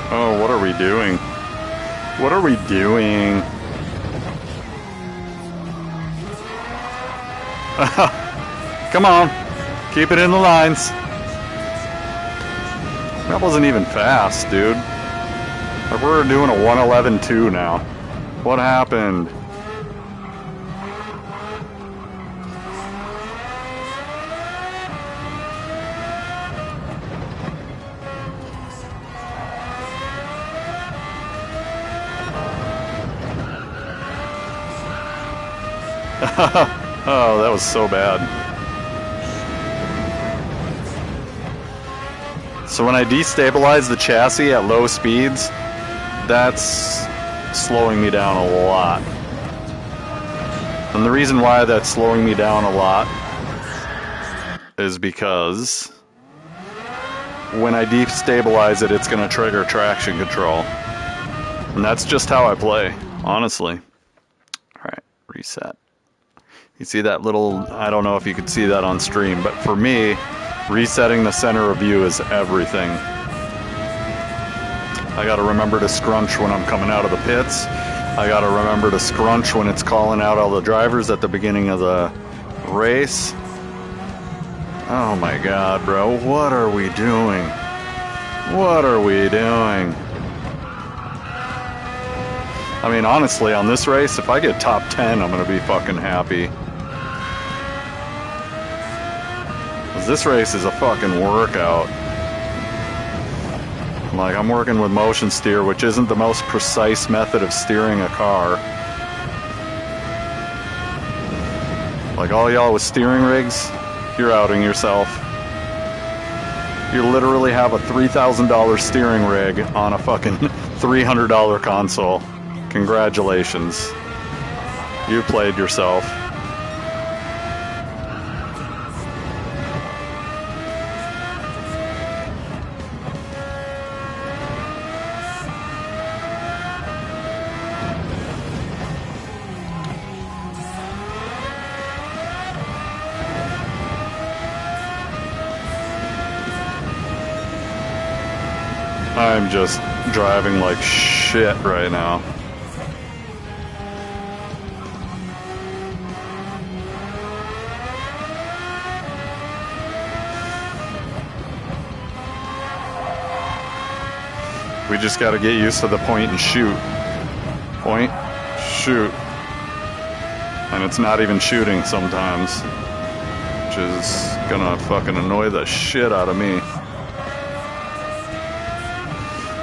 Oh, what are we doing? What are we doing? Come on. Keep it in the lines. That wasn't even fast, dude. Like, we're doing a 1:11.2 now. What happened? Oh, that was so bad. So when I destabilize the chassis at low speeds, that's slowing me down a lot. And the reason why that's slowing me down a lot is because when I destabilize it, it's going to trigger traction control. And that's just how I play, honestly. Alright, reset. You see that little, I don't know if you could see that on stream, but for me, resetting the center of view is everything. I gotta remember to scrunch when I'm coming out of the pits. I gotta remember to scrunch when it's calling out all the drivers at the beginning of the race. Oh my god, bro, what are we doing? What are we doing? I mean, honestly, on this race, if I get top 10, I'm gonna be fucking happy. This race is a fucking workout. Like, I'm working with motion steer, which isn't the most precise method of steering a car. Like, all y'all with steering rigs, you're outing yourself. You literally have a $3,000 steering rig on a fucking $300 console. Congratulations. You played yourself. I'm just driving like shit right now. We just gotta get used to the point and shoot. Point, shoot. And it's not even shooting sometimes, which is gonna fucking annoy the shit out of me.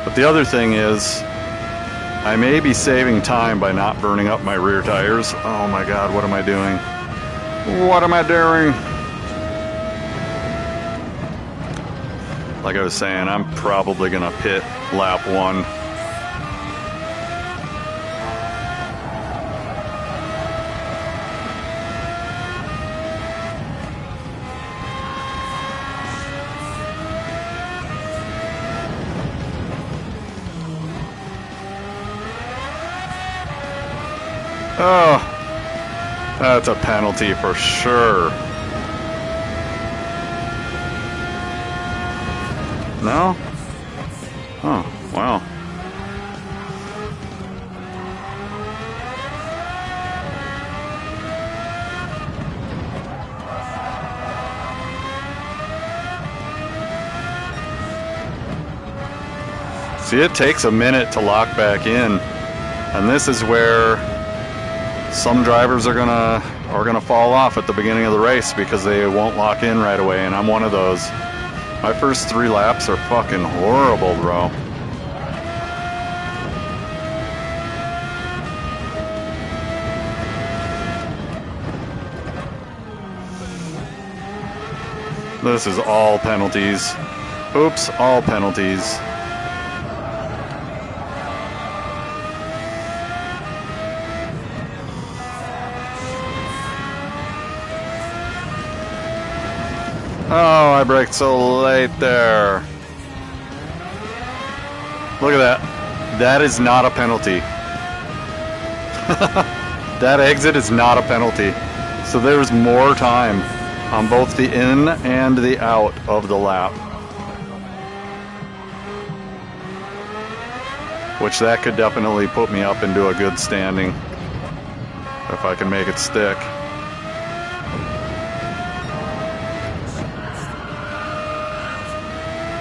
But the other thing is, I may be saving time by not burning up my rear tires. Oh my god, what am I doing? What am I doing? Like I was saying, I'm probably gonna pit lap 1. Oh, that's a penalty for sure. No? Oh, wow. See, it takes a minute to lock back in, and this is where some drivers are gonna fall off at the beginning of the race because they won't lock in right away, and I'm one of those. My first 3 laps are fucking horrible, bro. This is all penalties. Oops, all penalties. Oh, I braked so late there. Look at that. That is not a penalty. That exit is not a penalty. So there's more time on both the in and the out of the lap. Which that could definitely put me up into a good standing if I can make it stick.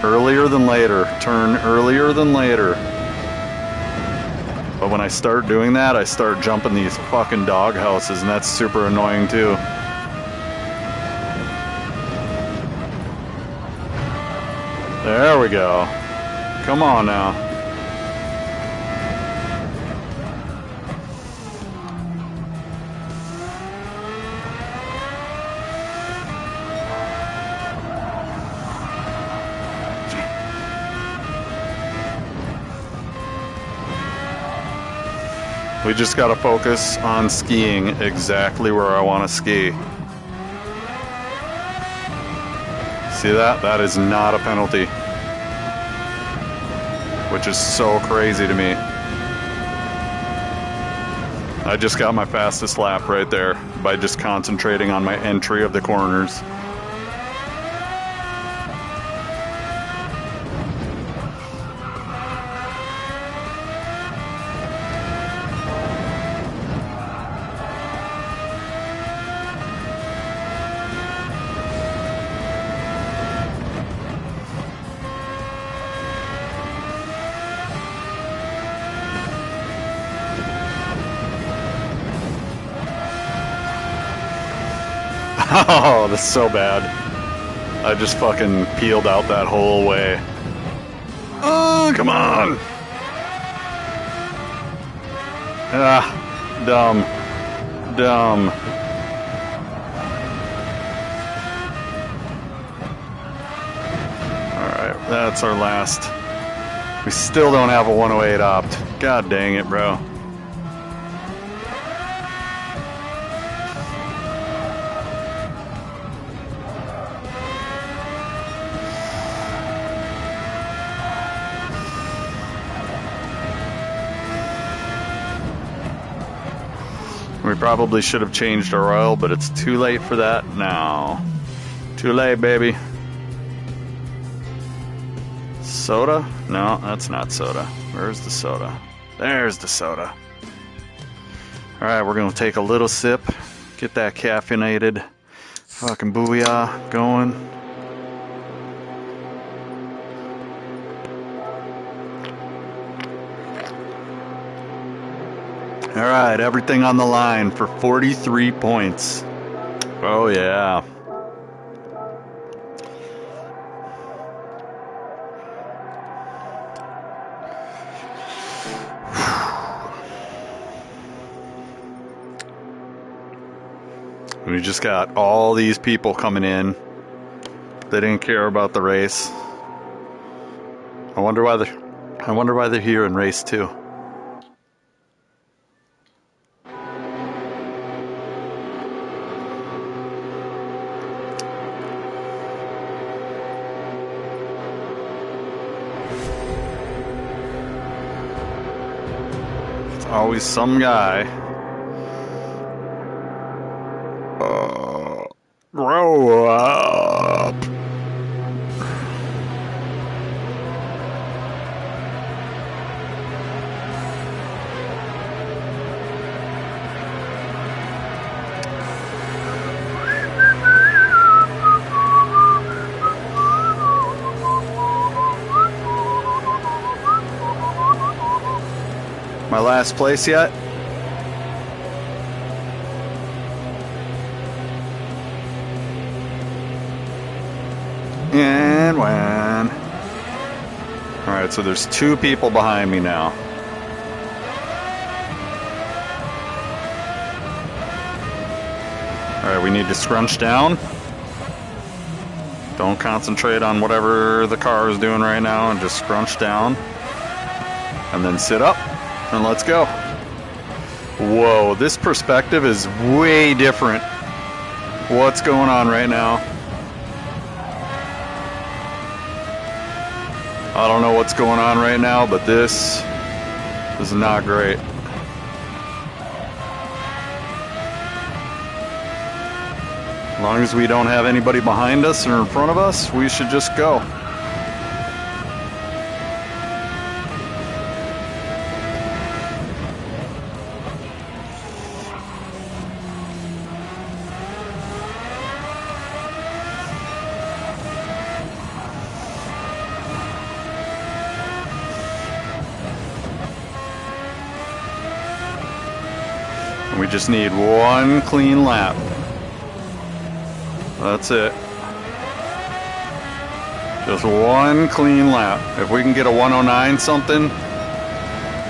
Earlier than later. Turn earlier than later. But when I start doing that, I start jumping these fucking dog houses, and that's super annoying too. There we go. Come on now. We just gotta focus on skiing exactly where I want to ski. See that? That is not a penalty. Which is so crazy to me. I just got my fastest lap right there by just concentrating on my entry of the corners. Oh, that's so bad. I just fucking peeled out that whole way. Oh, come on! Ah, dumb. Dumb. Alright, that's our last. We still don't have a 108 opt. God dang it, bro. We probably should have changed our oil, but it's too late for that now. Too late, baby. Soda? No, that's not soda. Where's the soda? There's the soda. Alright, we're gonna take a little sip, get that caffeinated fucking booyah going. Alright, everything on the line for 43 points. Oh yeah. We just got all these people coming in. They didn't care about the race. I wonder why they're here in race 2. It's always some guy. Grow up. My last place yet? And when. Alright, so there's 2 people behind me now. Alright, we need to scrunch down. Don't concentrate on whatever the car is doing right now and just scrunch down. And then sit up and let's go. Whoa, this perspective is way different. What's going on right now? I don't know what's going on right now, but this is not great. As long as we don't have anybody behind us or in front of us, we should just go. We just need 1 clean lap. That's it. Just 1 clean lap. If we can get a 109 something,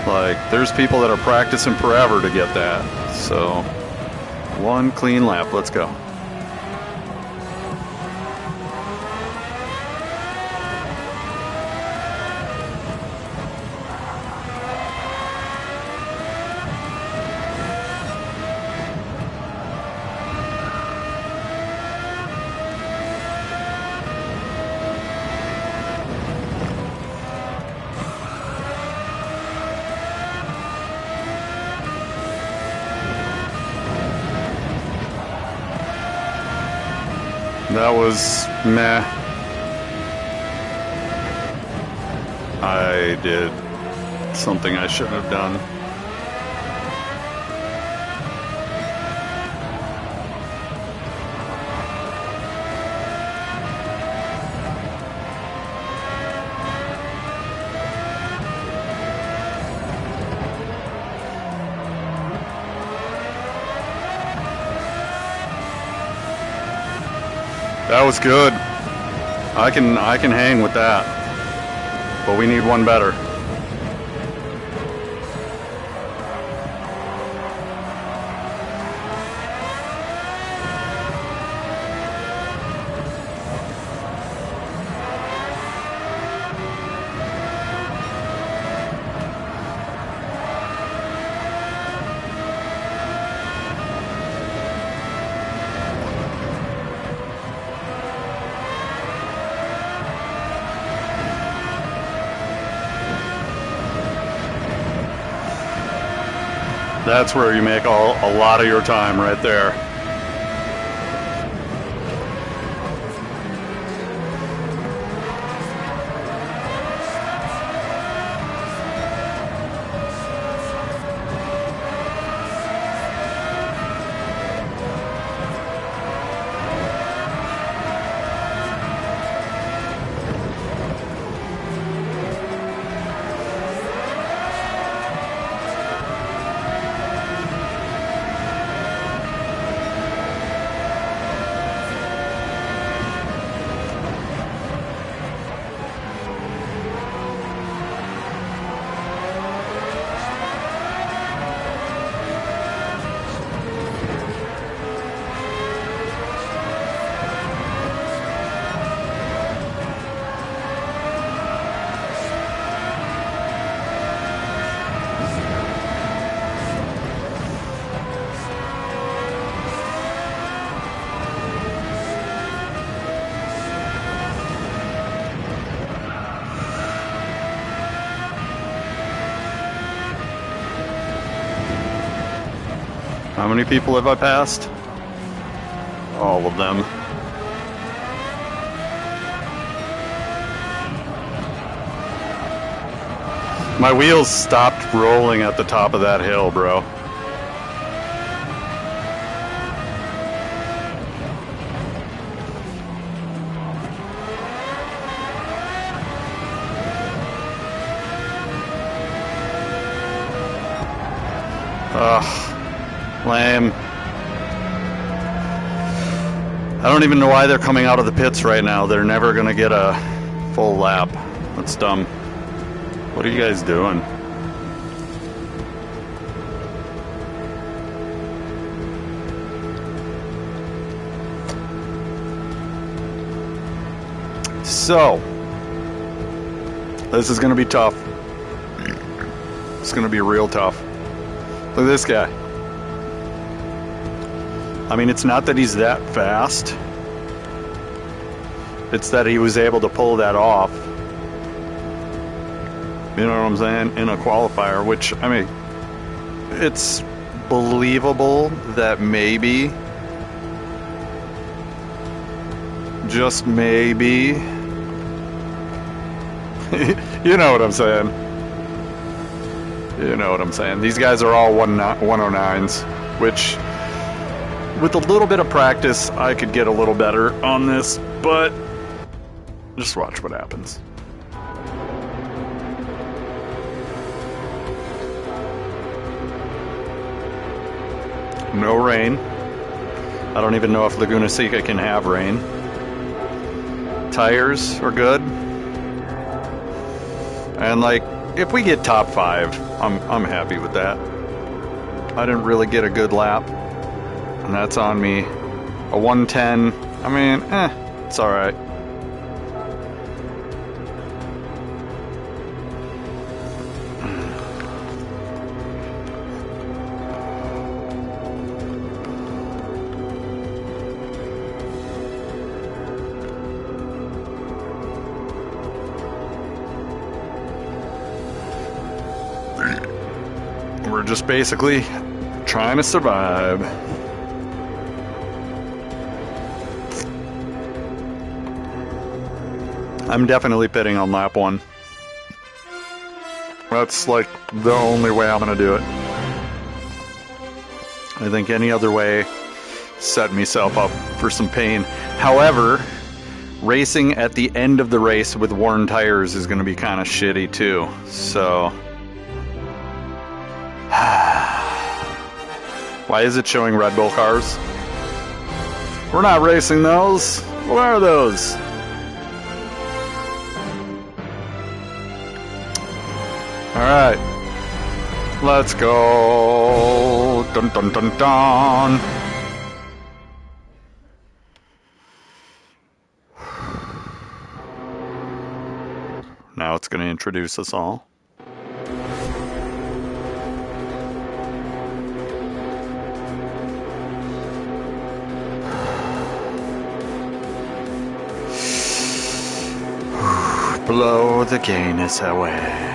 like there's people that are practicing forever to get that. So 1 clean lap. Let's go. That was meh. I did something I shouldn't have done. That was good. I can hang with that. But we need one better. That's where you make a lot of your time right there. How many people have I passed? All of them. My wheels stopped rolling at the top of that hill, bro. Ugh. Lame. I don't even know why they're coming out of the pits right now. They're never gonna get a full lap. That's dumb. What are you guys doing? So, this is gonna be tough. It's gonna be real tough. Look at this guy. I mean, it's not that he's that fast. It's that he was able to pull that off. You know what I'm saying? In a qualifier, which, I mean, it's believable that maybe, just maybe, you know what I'm saying? You know what I'm saying? These guys are all 109s, which, with a little bit of practice, I could get a little better on this, but just watch what happens. No rain. I don't even know if Laguna Seca can have rain. Tires are good. And like, if we get top 5, I'm happy with that. I didn't really get a good lap, and that's on me. A 110, I mean, it's alright. We're just basically trying to survive. I'm definitely pitting on lap 1. That's like the only way I'm gonna do it. I think any other way set myself up for some pain. However, racing at the end of the race with worn tires is gonna be kind of shitty too. So why is it showing Red Bull cars? We're not racing those. What are those? Alright. Let's go. Dun dun dun dun. Now it's going to introduce us all. Blow the gayness away.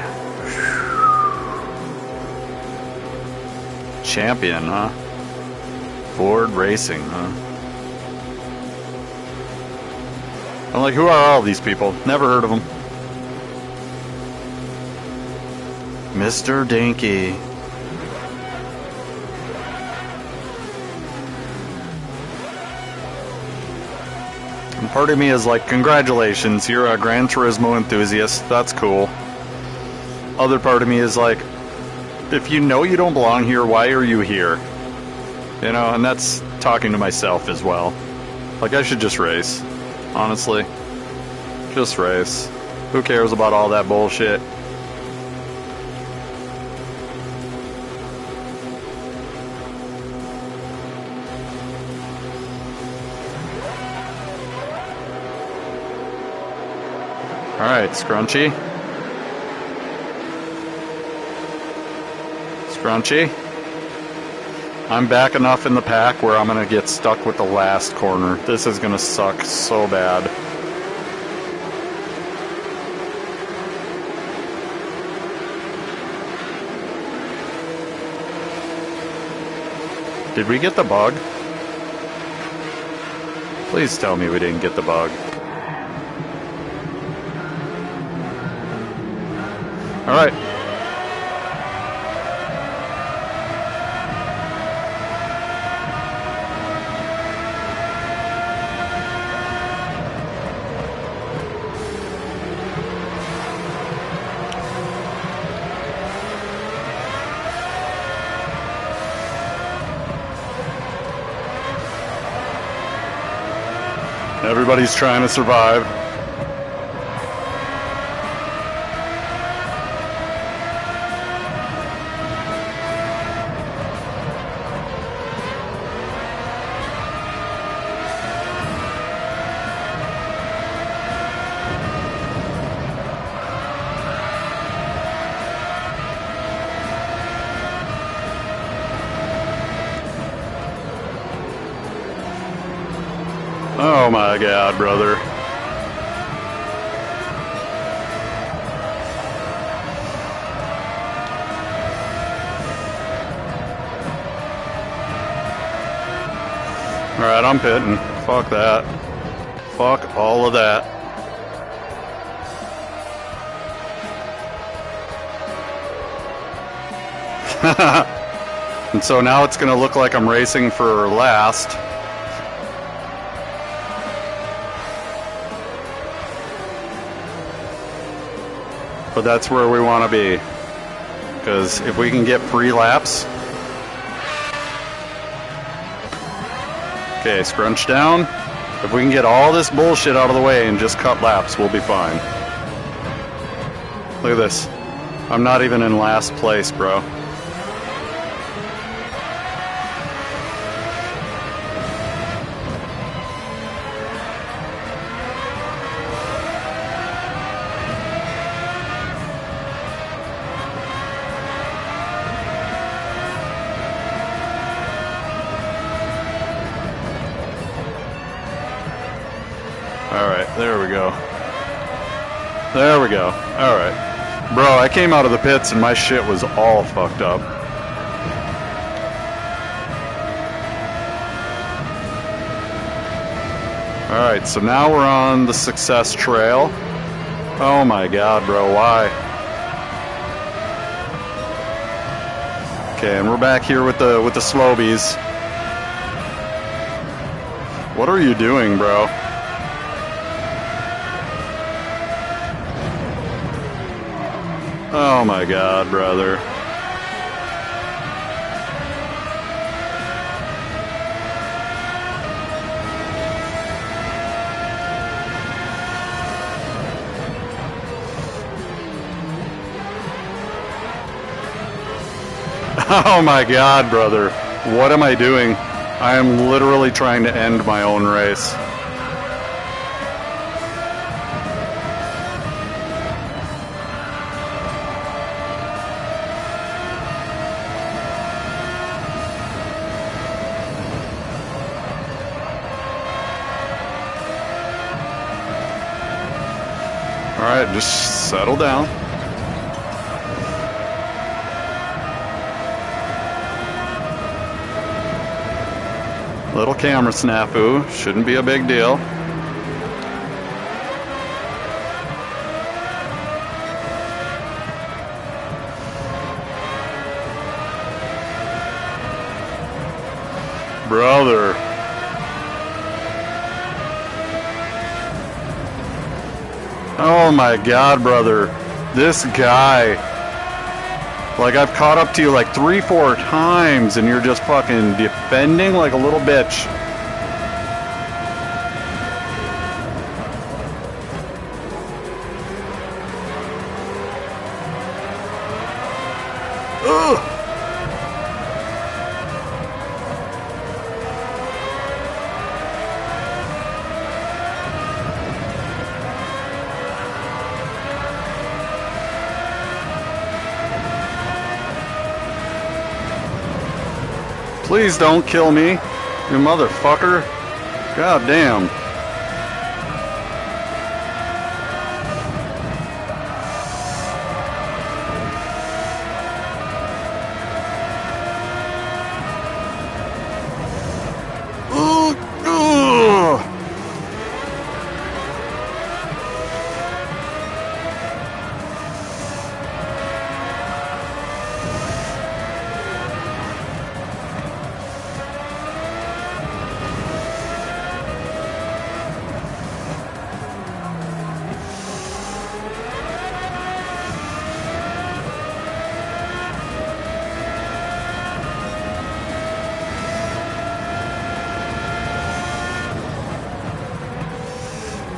Champion, huh? Ford Racing, huh? I'm like, who are all these people? Never heard of them. Mr. Dinky. And part of me is like, congratulations, you're a Gran Turismo enthusiast. That's cool. Other part of me is like, if you know you don't belong here, why are you here? You know, and that's talking to myself as well. Like, I should just race. Honestly. Just race. Who cares about all that bullshit? Alright, Scrunchy. Scrunchy. I'm back enough in the pack where I'm going to get stuck with the last corner. This is going to suck so bad. Did we get the bug? Please tell me we didn't get the bug. All right. Everybody's trying to survive. Oh my God, brother. Alright, I'm pitting. Fuck that. Fuck all of that. And so now it's gonna look like I'm racing for last. But that's where we want to be, because if we can get free laps. Okay, scrunch down. If we can get all this bullshit out of the way and just cut laps, we'll be fine. Look at this. I'm not even in last place, bro. Alright, there we go. There we go. Alright. Bro, I came out of the pits and my shit was all fucked up. Alright, so now we're on the success trail. Oh my God, bro, why? Okay, and we're back here with the Slobies. What are you doing, bro? Oh my God, brother. Oh my God, brother. What am I doing? I am literally trying to end my own race. Alright, just settle down. Little camera snafu, shouldn't be a big deal. Brother. Oh my God, brother. This guy. Like, I've caught up to you like 3-4 times and you're just fucking defending like a little bitch. Ugh. Please don't kill me, you motherfucker. God damn.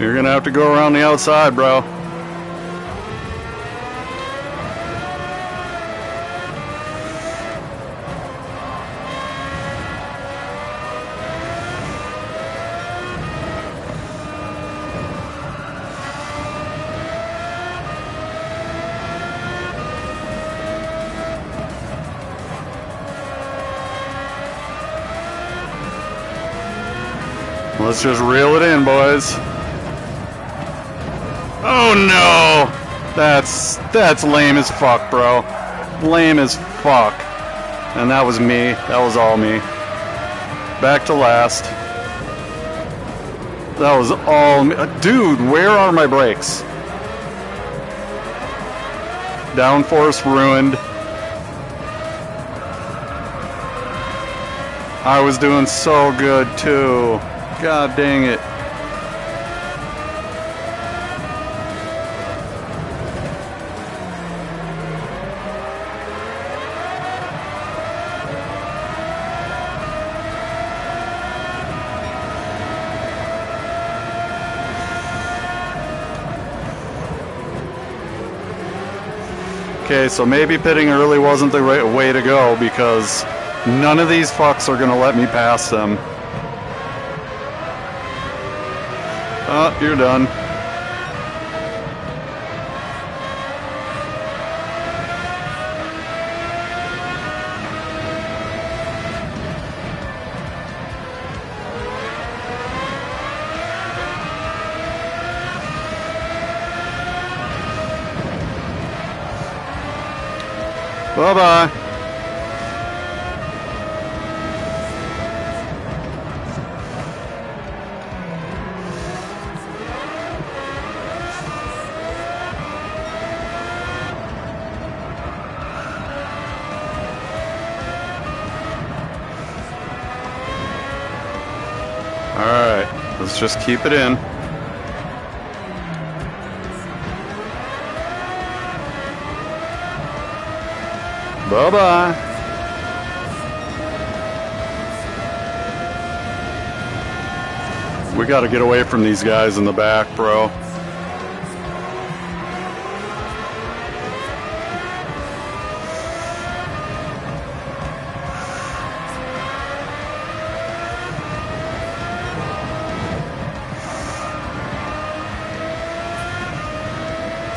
You're gonna have to go around the outside, bro. Let's just reel it in, boys. Oh no! That's lame as fuck, bro. Lame as fuck. And that was me. That was all me. Back to last. That was all me. Dude, where are my brakes? Downforce ruined. I was doing so good too. God dang it. Okay, so maybe pitting early wasn't the right way to go because none of these fucks are gonna let me pass them. Oh, you're done. Bye-bye. Alright, let's just keep it in. Bye-bye. We gotta get away from these guys in the back, bro.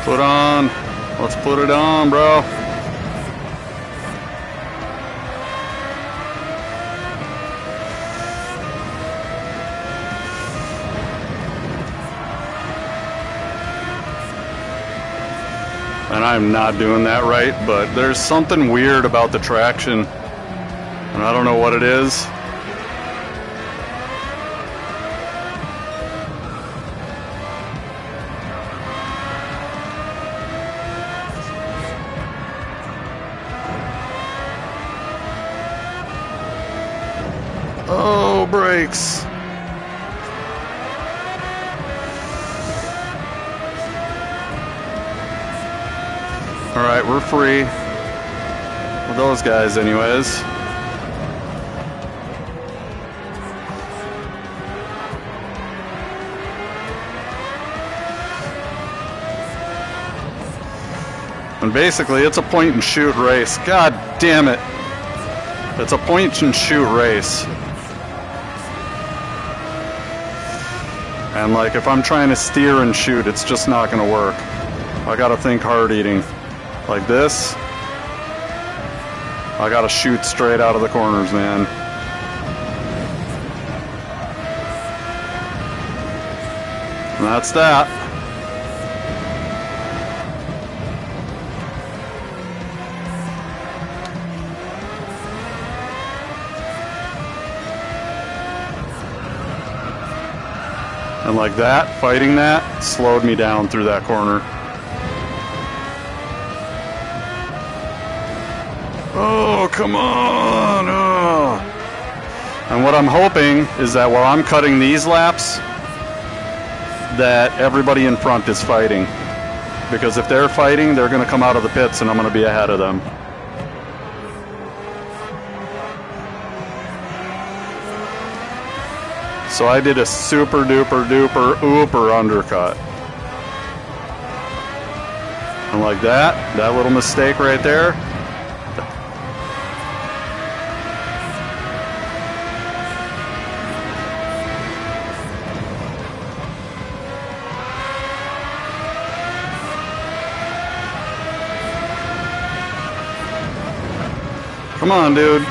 Put on. Let's put it on, bro. And I'm not doing that right, but there's something weird about the traction, and I don't know what it is. Oh, brakes. Alright, we're free. With those guys anyways. And basically it's a point and shoot race. God damn it. It's a point and shoot race. And like if I'm trying to steer and shoot, it's just not gonna work. I gotta think hard eating. Like this. I gotta shoot straight out of the corners, man. And that's that. And like that, fighting that, slowed me down through that corner. Oh, come on! Oh. And what I'm hoping is that while I'm cutting these laps, that everybody in front is fighting. Because if they're fighting, they're going to come out of the pits and I'm going to be ahead of them. So I did a super duper duper ooper undercut. And like that little mistake right there. Come on, dude.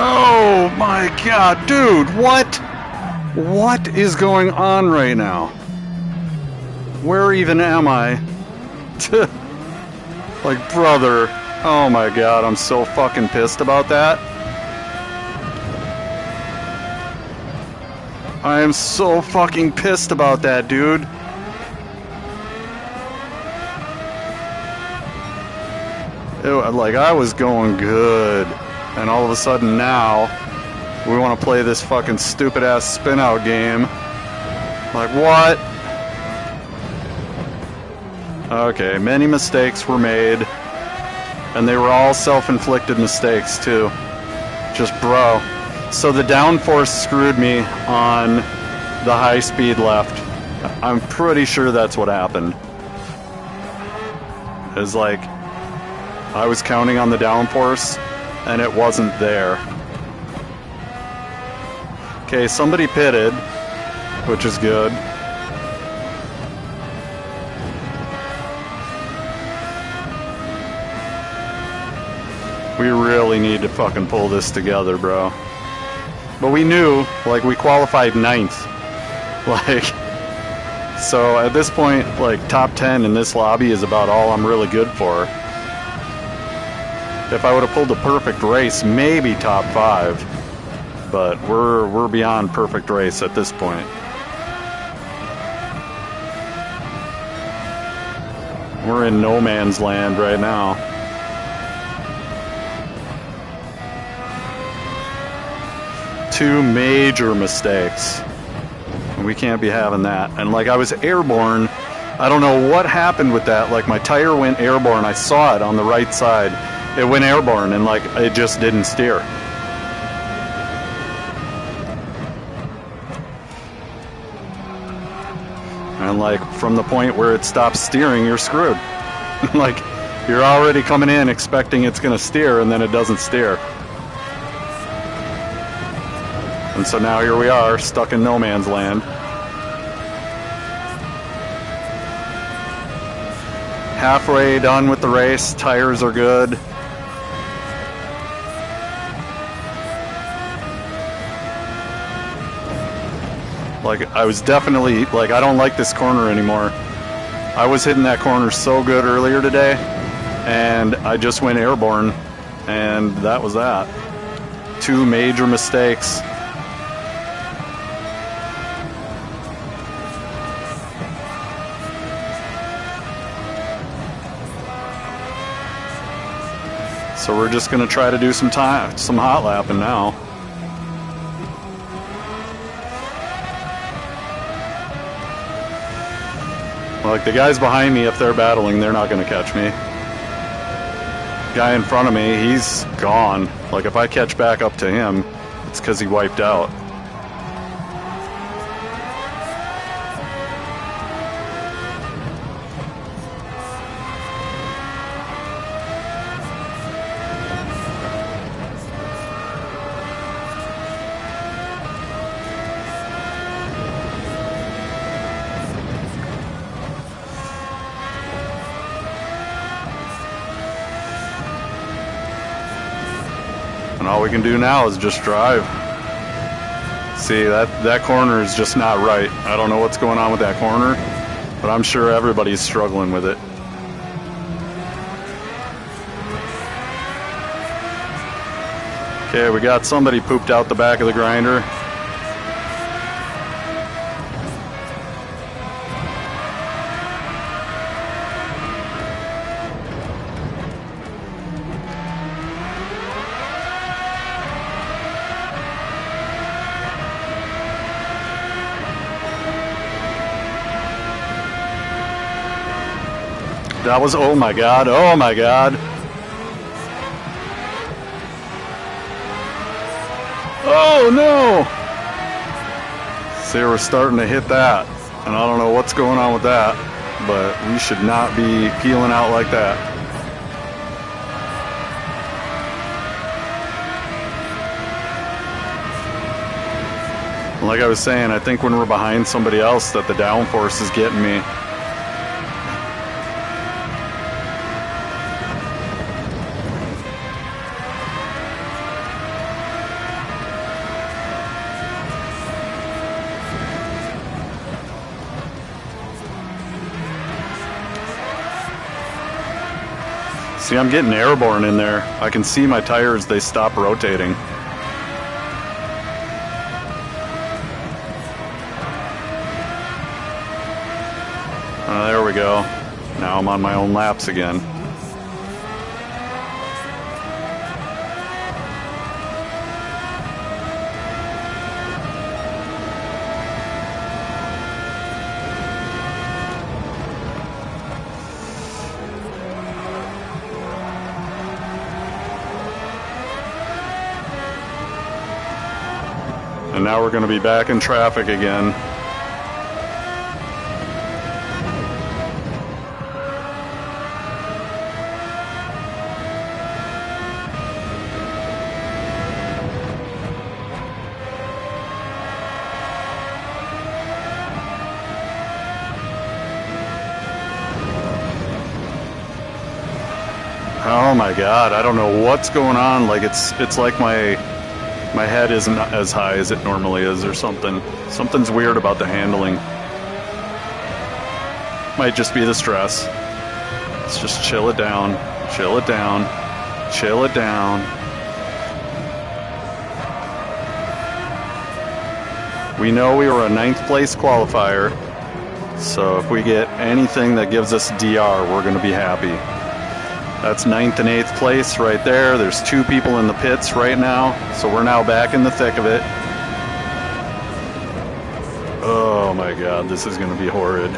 Oh my god, dude, what? What is going on right now? Where even am I? Like, brother, oh my god, I'm so fucking pissed about that. I am so fucking pissed about that, dude. Like, I was going good. And all of a sudden now, we want to play this fucking stupid-ass spin-out game. Like, what? Okay, many mistakes were made. And they were all self-inflicted mistakes, too. Just bro. So the downforce screwed me on the high-speed left. I'm pretty sure that's what happened. It's like, I was counting on the downforce, and it wasn't there. Okay, somebody pitted, which is good. We really need to fucking pull this together, bro. But we knew, like, we qualified 9th. Like, so at this point, like, top 10 in this lobby is about all I'm really good for. If I would have pulled a perfect race, maybe top 5. But we're beyond perfect race at this point. We're in no man's land right now. Two major mistakes. We can't be having that. And like, I was airborne. I don't know what happened with that. Like, my tire went airborne. I saw it on the right side. It went airborne, and like, it just didn't steer. And like, from the point where it stops steering, you're screwed. Like, you're already coming in expecting it's gonna steer, and then it doesn't steer. And so now here we are, stuck in no man's land. Halfway done with the race, tires are good. Like, I was definitely, like, I don't like this corner anymore. I was hitting that corner so good earlier today, and I just went airborne, and that was that. Two major mistakes. So we're just gonna try to do some hot lapping now. Like, the guys behind me, if they're battling, they're not gonna catch me. Guy in front of me, he's gone. Like, if I catch back up to him, it's because he wiped out. And all we can do now is just drive. See, that corner is just not right. I don't know what's going on with that corner, but I'm sure everybody's struggling with it. Okay, we got somebody pooped out the back of the grinder. That was, oh my God, oh my God. Oh no! See, we're starting to hit that. And I don't know what's going on with that, but we should not be peeling out like that. Like I was saying, I think when we're behind somebody else that the downforce is getting me. See, I'm getting airborne in there. I can see my tires, they stop rotating. There we go. Now I'm on my own laps again. And now we're going to be back in traffic again. Oh my God, I don't know what's going on. Like it's like my head isn't as high as it normally is or something. Something's weird about the handling. Might just be the stress. Let's just chill it down, chill it down, chill it down. We know we were a 9th place qualifier, so if we get anything that gives us DR, we're going to be happy. That's 9th and 8th place right there. There's 2 people in the pits right now, so we're now back in the thick of it. Oh my God, this is going to be horrid.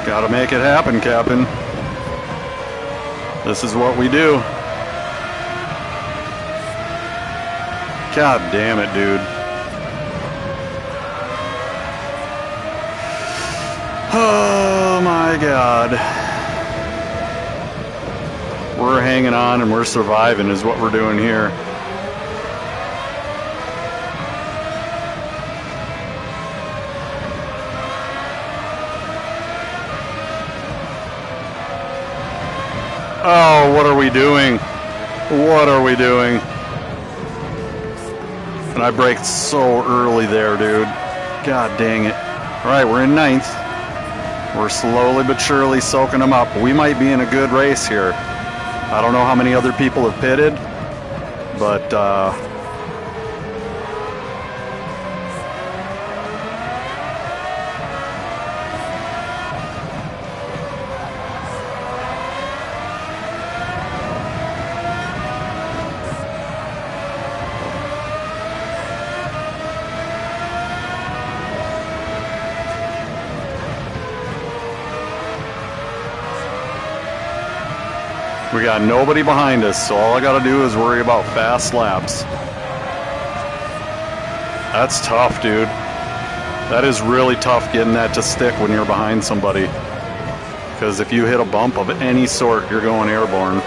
Gotta make it happen, Captain. This is what we do. God damn it, dude. Oh my God. We're hanging on and we're surviving is what we're doing here. Oh, what are we doing? What are we doing? And I braked so early there, dude. God dang it. All right, we're in 9th. We're slowly but surely soaking them up. We might be in a good race here. I don't know how many other people have pitted, but we got nobody behind us, so all I gotta do is worry about fast laps. That's tough, dude. That is really tough getting that to stick when you're behind somebody. Because if you hit a bump of any sort, you're going airborne.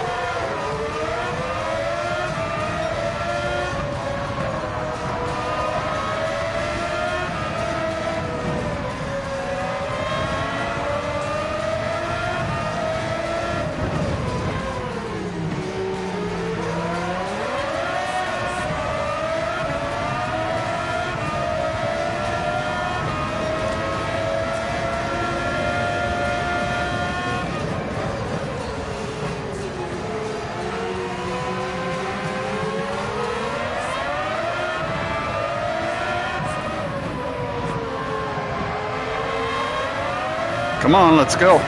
Come on, let's go.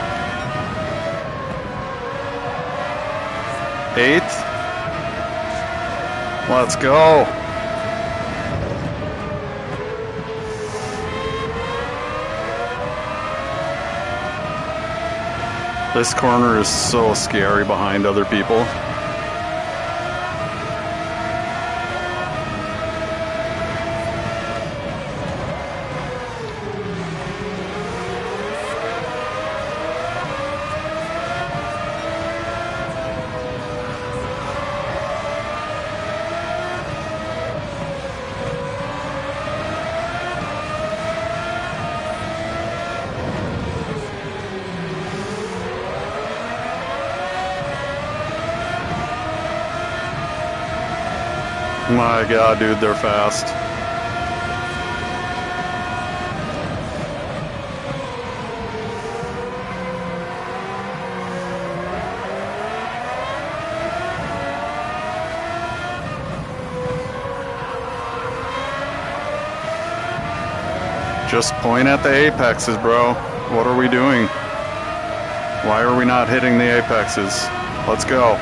8th. Let's go. This corner is so scary behind other people. My God, dude, they're fast. Just point at the apexes, bro. What are we doing? Why are we not hitting the apexes? Let's go.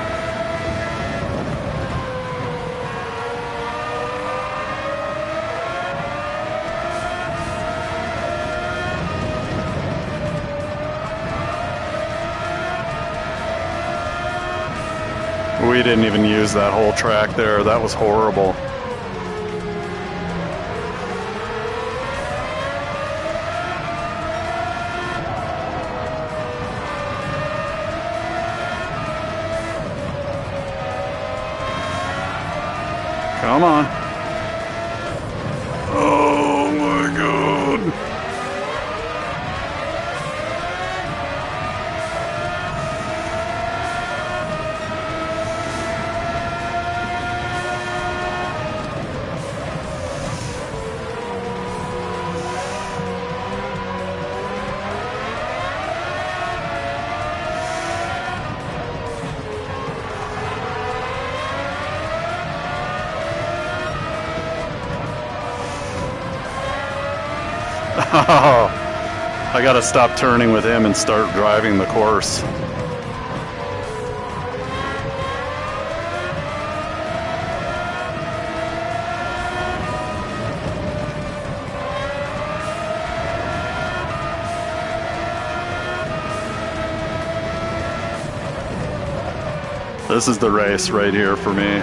We didn't even use that whole track there. That was horrible. Come on. Oh my God. Oh, I gotta stop turning with him and start driving the course. This is the race right here for me.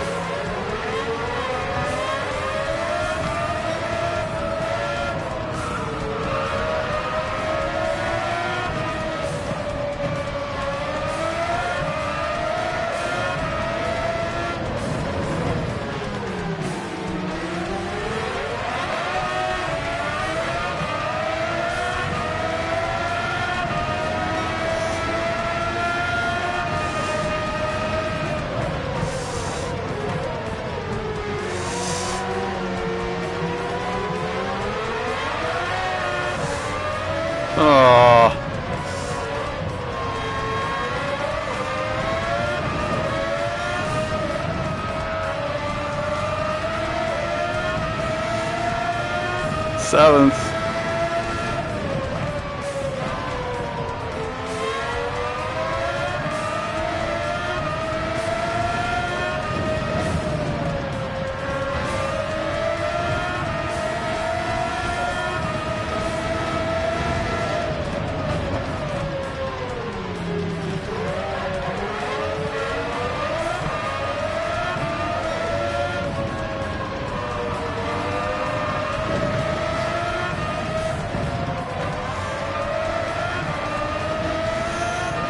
Oh. Seventh.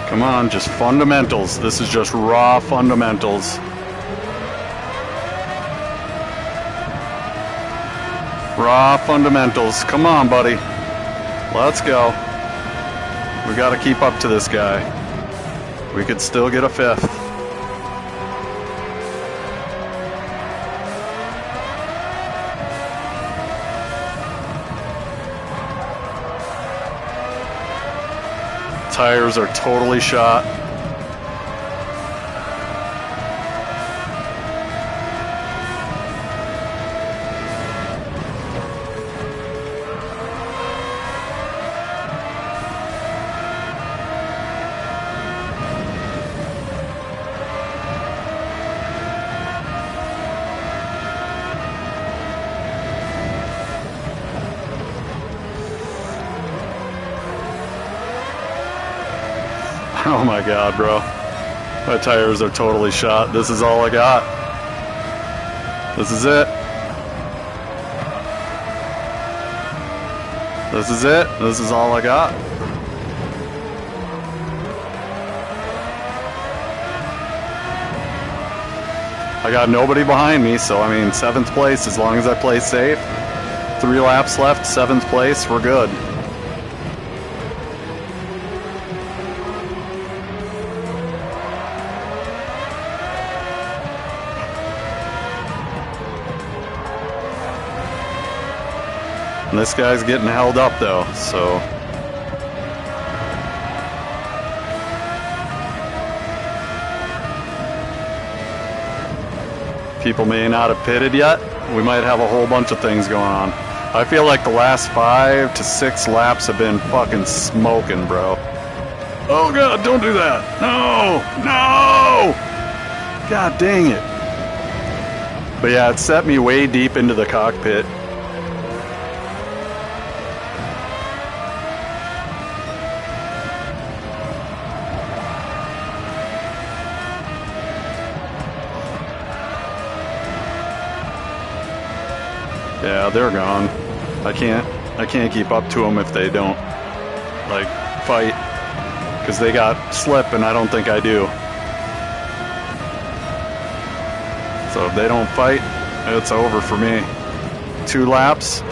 Come on, just fundamentals. This is just raw fundamentals. Raw fundamentals. Come on, buddy. Let's go. We got to keep up to this guy. We could still get a 5th. Tires are totally shot. Oh my god, bro. My tires are totally shot. This is all I got. This is it. This is it. This is all I got. I got nobody behind me, so I mean, 7th place as long as I play safe. 3 laps left, 7th place, we're good. And this guy's getting held up though, so. People may not have pitted yet. We might have a whole bunch of things going on. I feel like the last 5 to 6 laps have been fucking smoking, bro. Oh god, don't do that. No, no! God dang it. But yeah, it set me way deep into the cockpit. Yeah, they're gone. I can't keep up to them if they don't, like, fight. Because they got slip, and I don't think I do. So if they don't fight, it's over for me. 2 laps.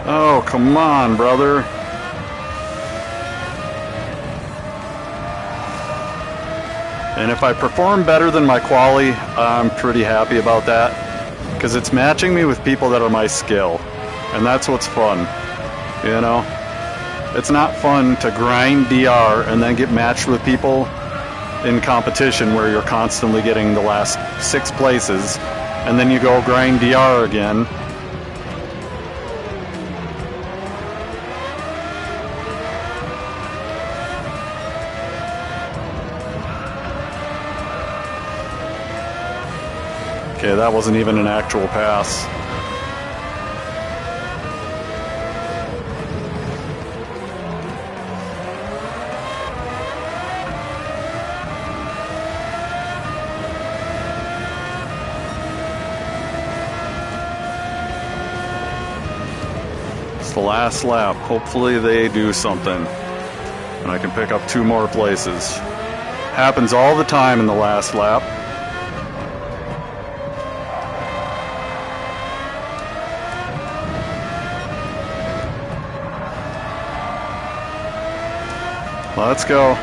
Oh, come on, brother. And if I perform better than my quali, I'm pretty happy about that. Because it's matching me with people that are my skill. And that's what's fun. You know? It's not fun to grind DR and then get matched with people in competition where you're constantly getting the last 6 places. And then you go grind DR again. Okay, that wasn't even an actual pass. It's the last lap. Hopefully they do something. And I can pick up 2 more places. Happens all the time in the last lap. Let's go.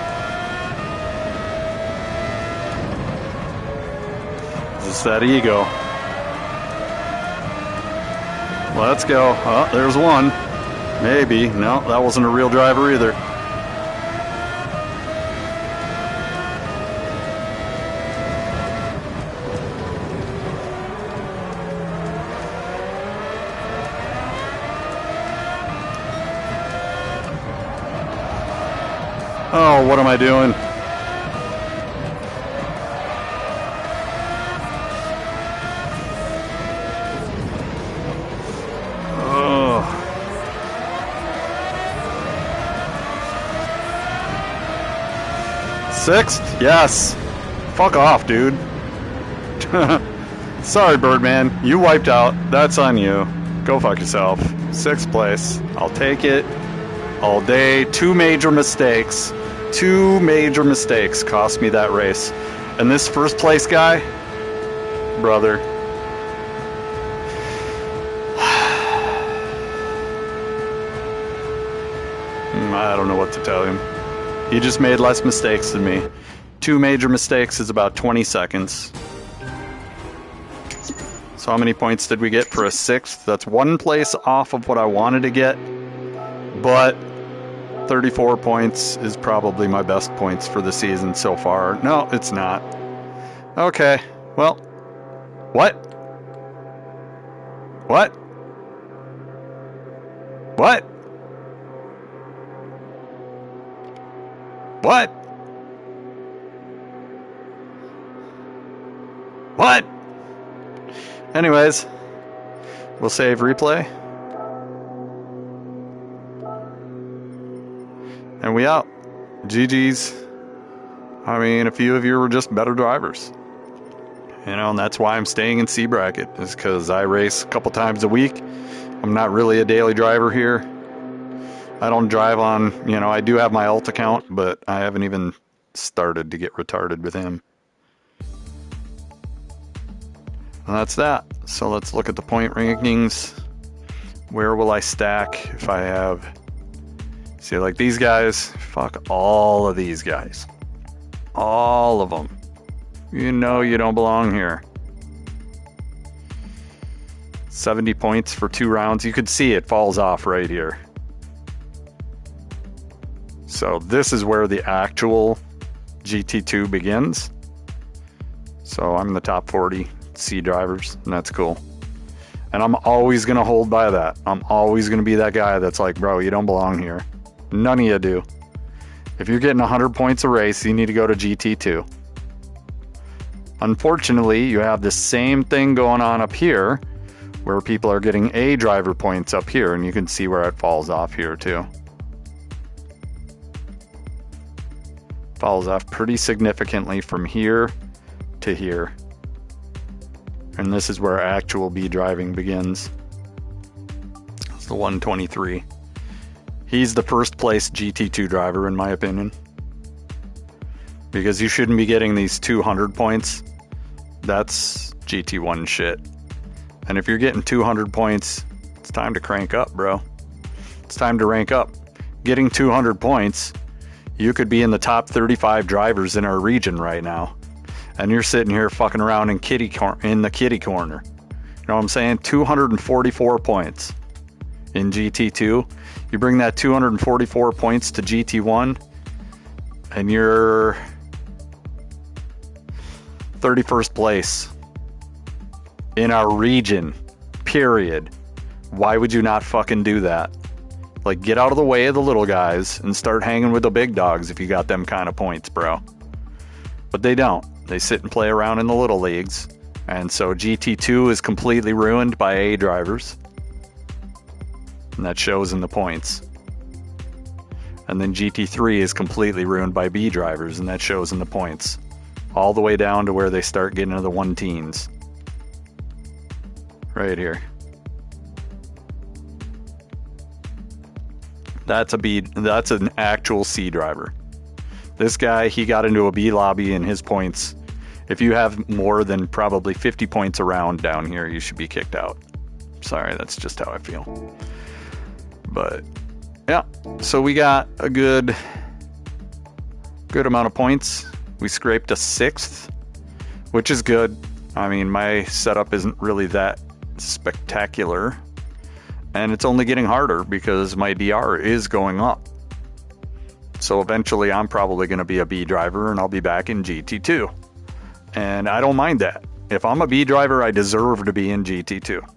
Just that ego. Let's go. Oh, there's one. Maybe. No, that wasn't a real driver either. Oh, what am I doing? Oh. 6th? Yes. Fuck off, dude. Sorry, Birdman. You wiped out. That's on you. Go fuck yourself. 6th place. I'll take it all day. 2 major mistakes. 2 major mistakes cost me that race. And this 1st place guy, brother. I don't know what to tell him. He just made less mistakes than me. 2 major mistakes is about 20 seconds. So how many points did we get for a 6th? That's 1 place off of what I wanted to get. But 34 points is probably my best points for the season so far. No, it's not. Okay, well, what? What? What? What? What? Anyways, we'll save replay. And we out. GG's. I mean, a few of you were just better drivers. You know, and that's why I'm staying in C bracket, is because I race a couple times a week. I'm not really a daily driver here. I don't drive on, you know, I do have my alt account, but I haven't even started to get retarded with him. And that's that. So let's look at the point rankings. Where will I stack if I have... See, like these guys, fuck all of these guys. All of them. You know you don't belong here. 70 points for 2 rounds. You could see it falls off right here. So this is where the actual GT2 begins. So I'm in the top 40 C drivers, and that's cool. And I'm always going to hold by that. I'm always going to be that guy that's like, bro, you don't belong here. None of you do. If you're getting 100 points a race, you need to go to GT2. Unfortunately, you have the same thing going on up here, where people are getting A driver points up here, and you can see where it falls off here too. Falls off pretty significantly from here to here. And this is where actual B driving begins. It's the 123. He's the first place GT2 driver in my opinion. Because you shouldn't be getting these 200 points. That's GT1 shit. And if you're getting 200 points, it's time to crank up, bro. It's time to rank up. Getting 200 points, you could be in the top 35 drivers in our region right now. And you're sitting here fucking around in the kitty corner. You know what I'm saying? 244 points in GT2. You bring that 244 points to GT1, and you're 31st place in our region, period. Why would you not fucking do that? Like, get out of the way of the little guys and start hanging with the big dogs if you got them kind of points, bro. But they don't. They sit and play around in the little leagues. And so GT2 is completely ruined by A drivers. And that shows in the points. And then GT3 is completely ruined by B drivers, and that shows in the points. All the way down to where they start getting into the 1-teens. Right here. That's an actual C driver. This guy, he got into a B lobby and his points. If you have more than probably 50 points around down here, you should be kicked out. Sorry, that's just how I feel. But yeah, so we got a good amount of points. We scraped a 6th, which is good. I mean, my setup isn't really that spectacular, and it's only getting harder because my DR is going up. So eventually I'm probably going to be a B driver and I'll be back in GT2. And I don't mind that. If I'm a B driver, I deserve to be in GT2.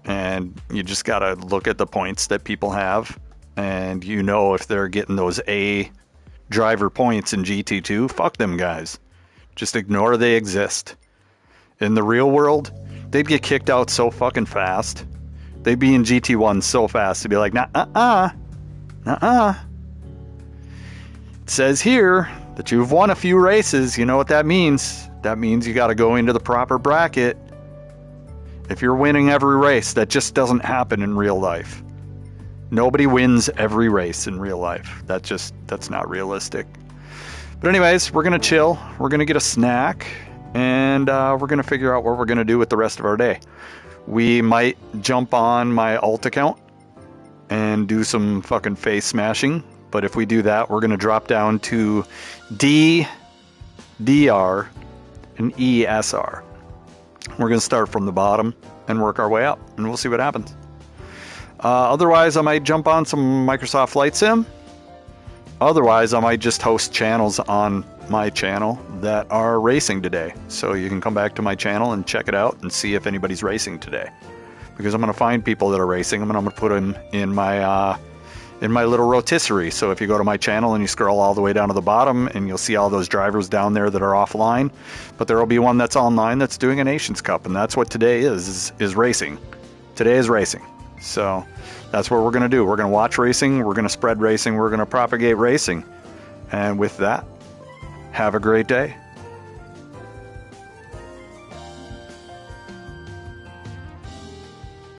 And you just got to look at the points that people have, and you know if they're getting those A driver points in GT2, fuck them guys. Just ignore they exist. In the real world, they'd get kicked out so fucking fast. They'd be in GT1 so fast to be like, nuh-uh. It says here that you've won a few races. You know what that means? That means you got to go into the proper bracket. If you're winning every race, that just doesn't happen in real life. Nobody wins every race in real life. That's not realistic. But anyways, we're going to chill. We're going to get a snack. And we're going to figure out what we're going to do with the rest of our day. We might jump on my alt account and do some fucking face smashing. But if we do that, we're going to drop down to D, DR, and ESR. We're going to start from the bottom and work our way up, and we'll see what happens. Otherwise, I might jump on some Microsoft Flight Sim. Otherwise, I might just host channels on my channel that are racing today. So you can come back to my channel and check it out and see if anybody's racing today. Because I'm going to find people that are racing them, and I'm going to put them in in my little rotisserie. So if you go to my channel and you scroll all the way down to the bottom, and you'll see all those drivers down there that are offline, but there will be one that's online that's doing a Nations Cup, and that's what today is racing. Today is racing. So that's what we're going to do. We're going to watch racing, we're going to spread racing, we're going to propagate racing. And with that, have a great day.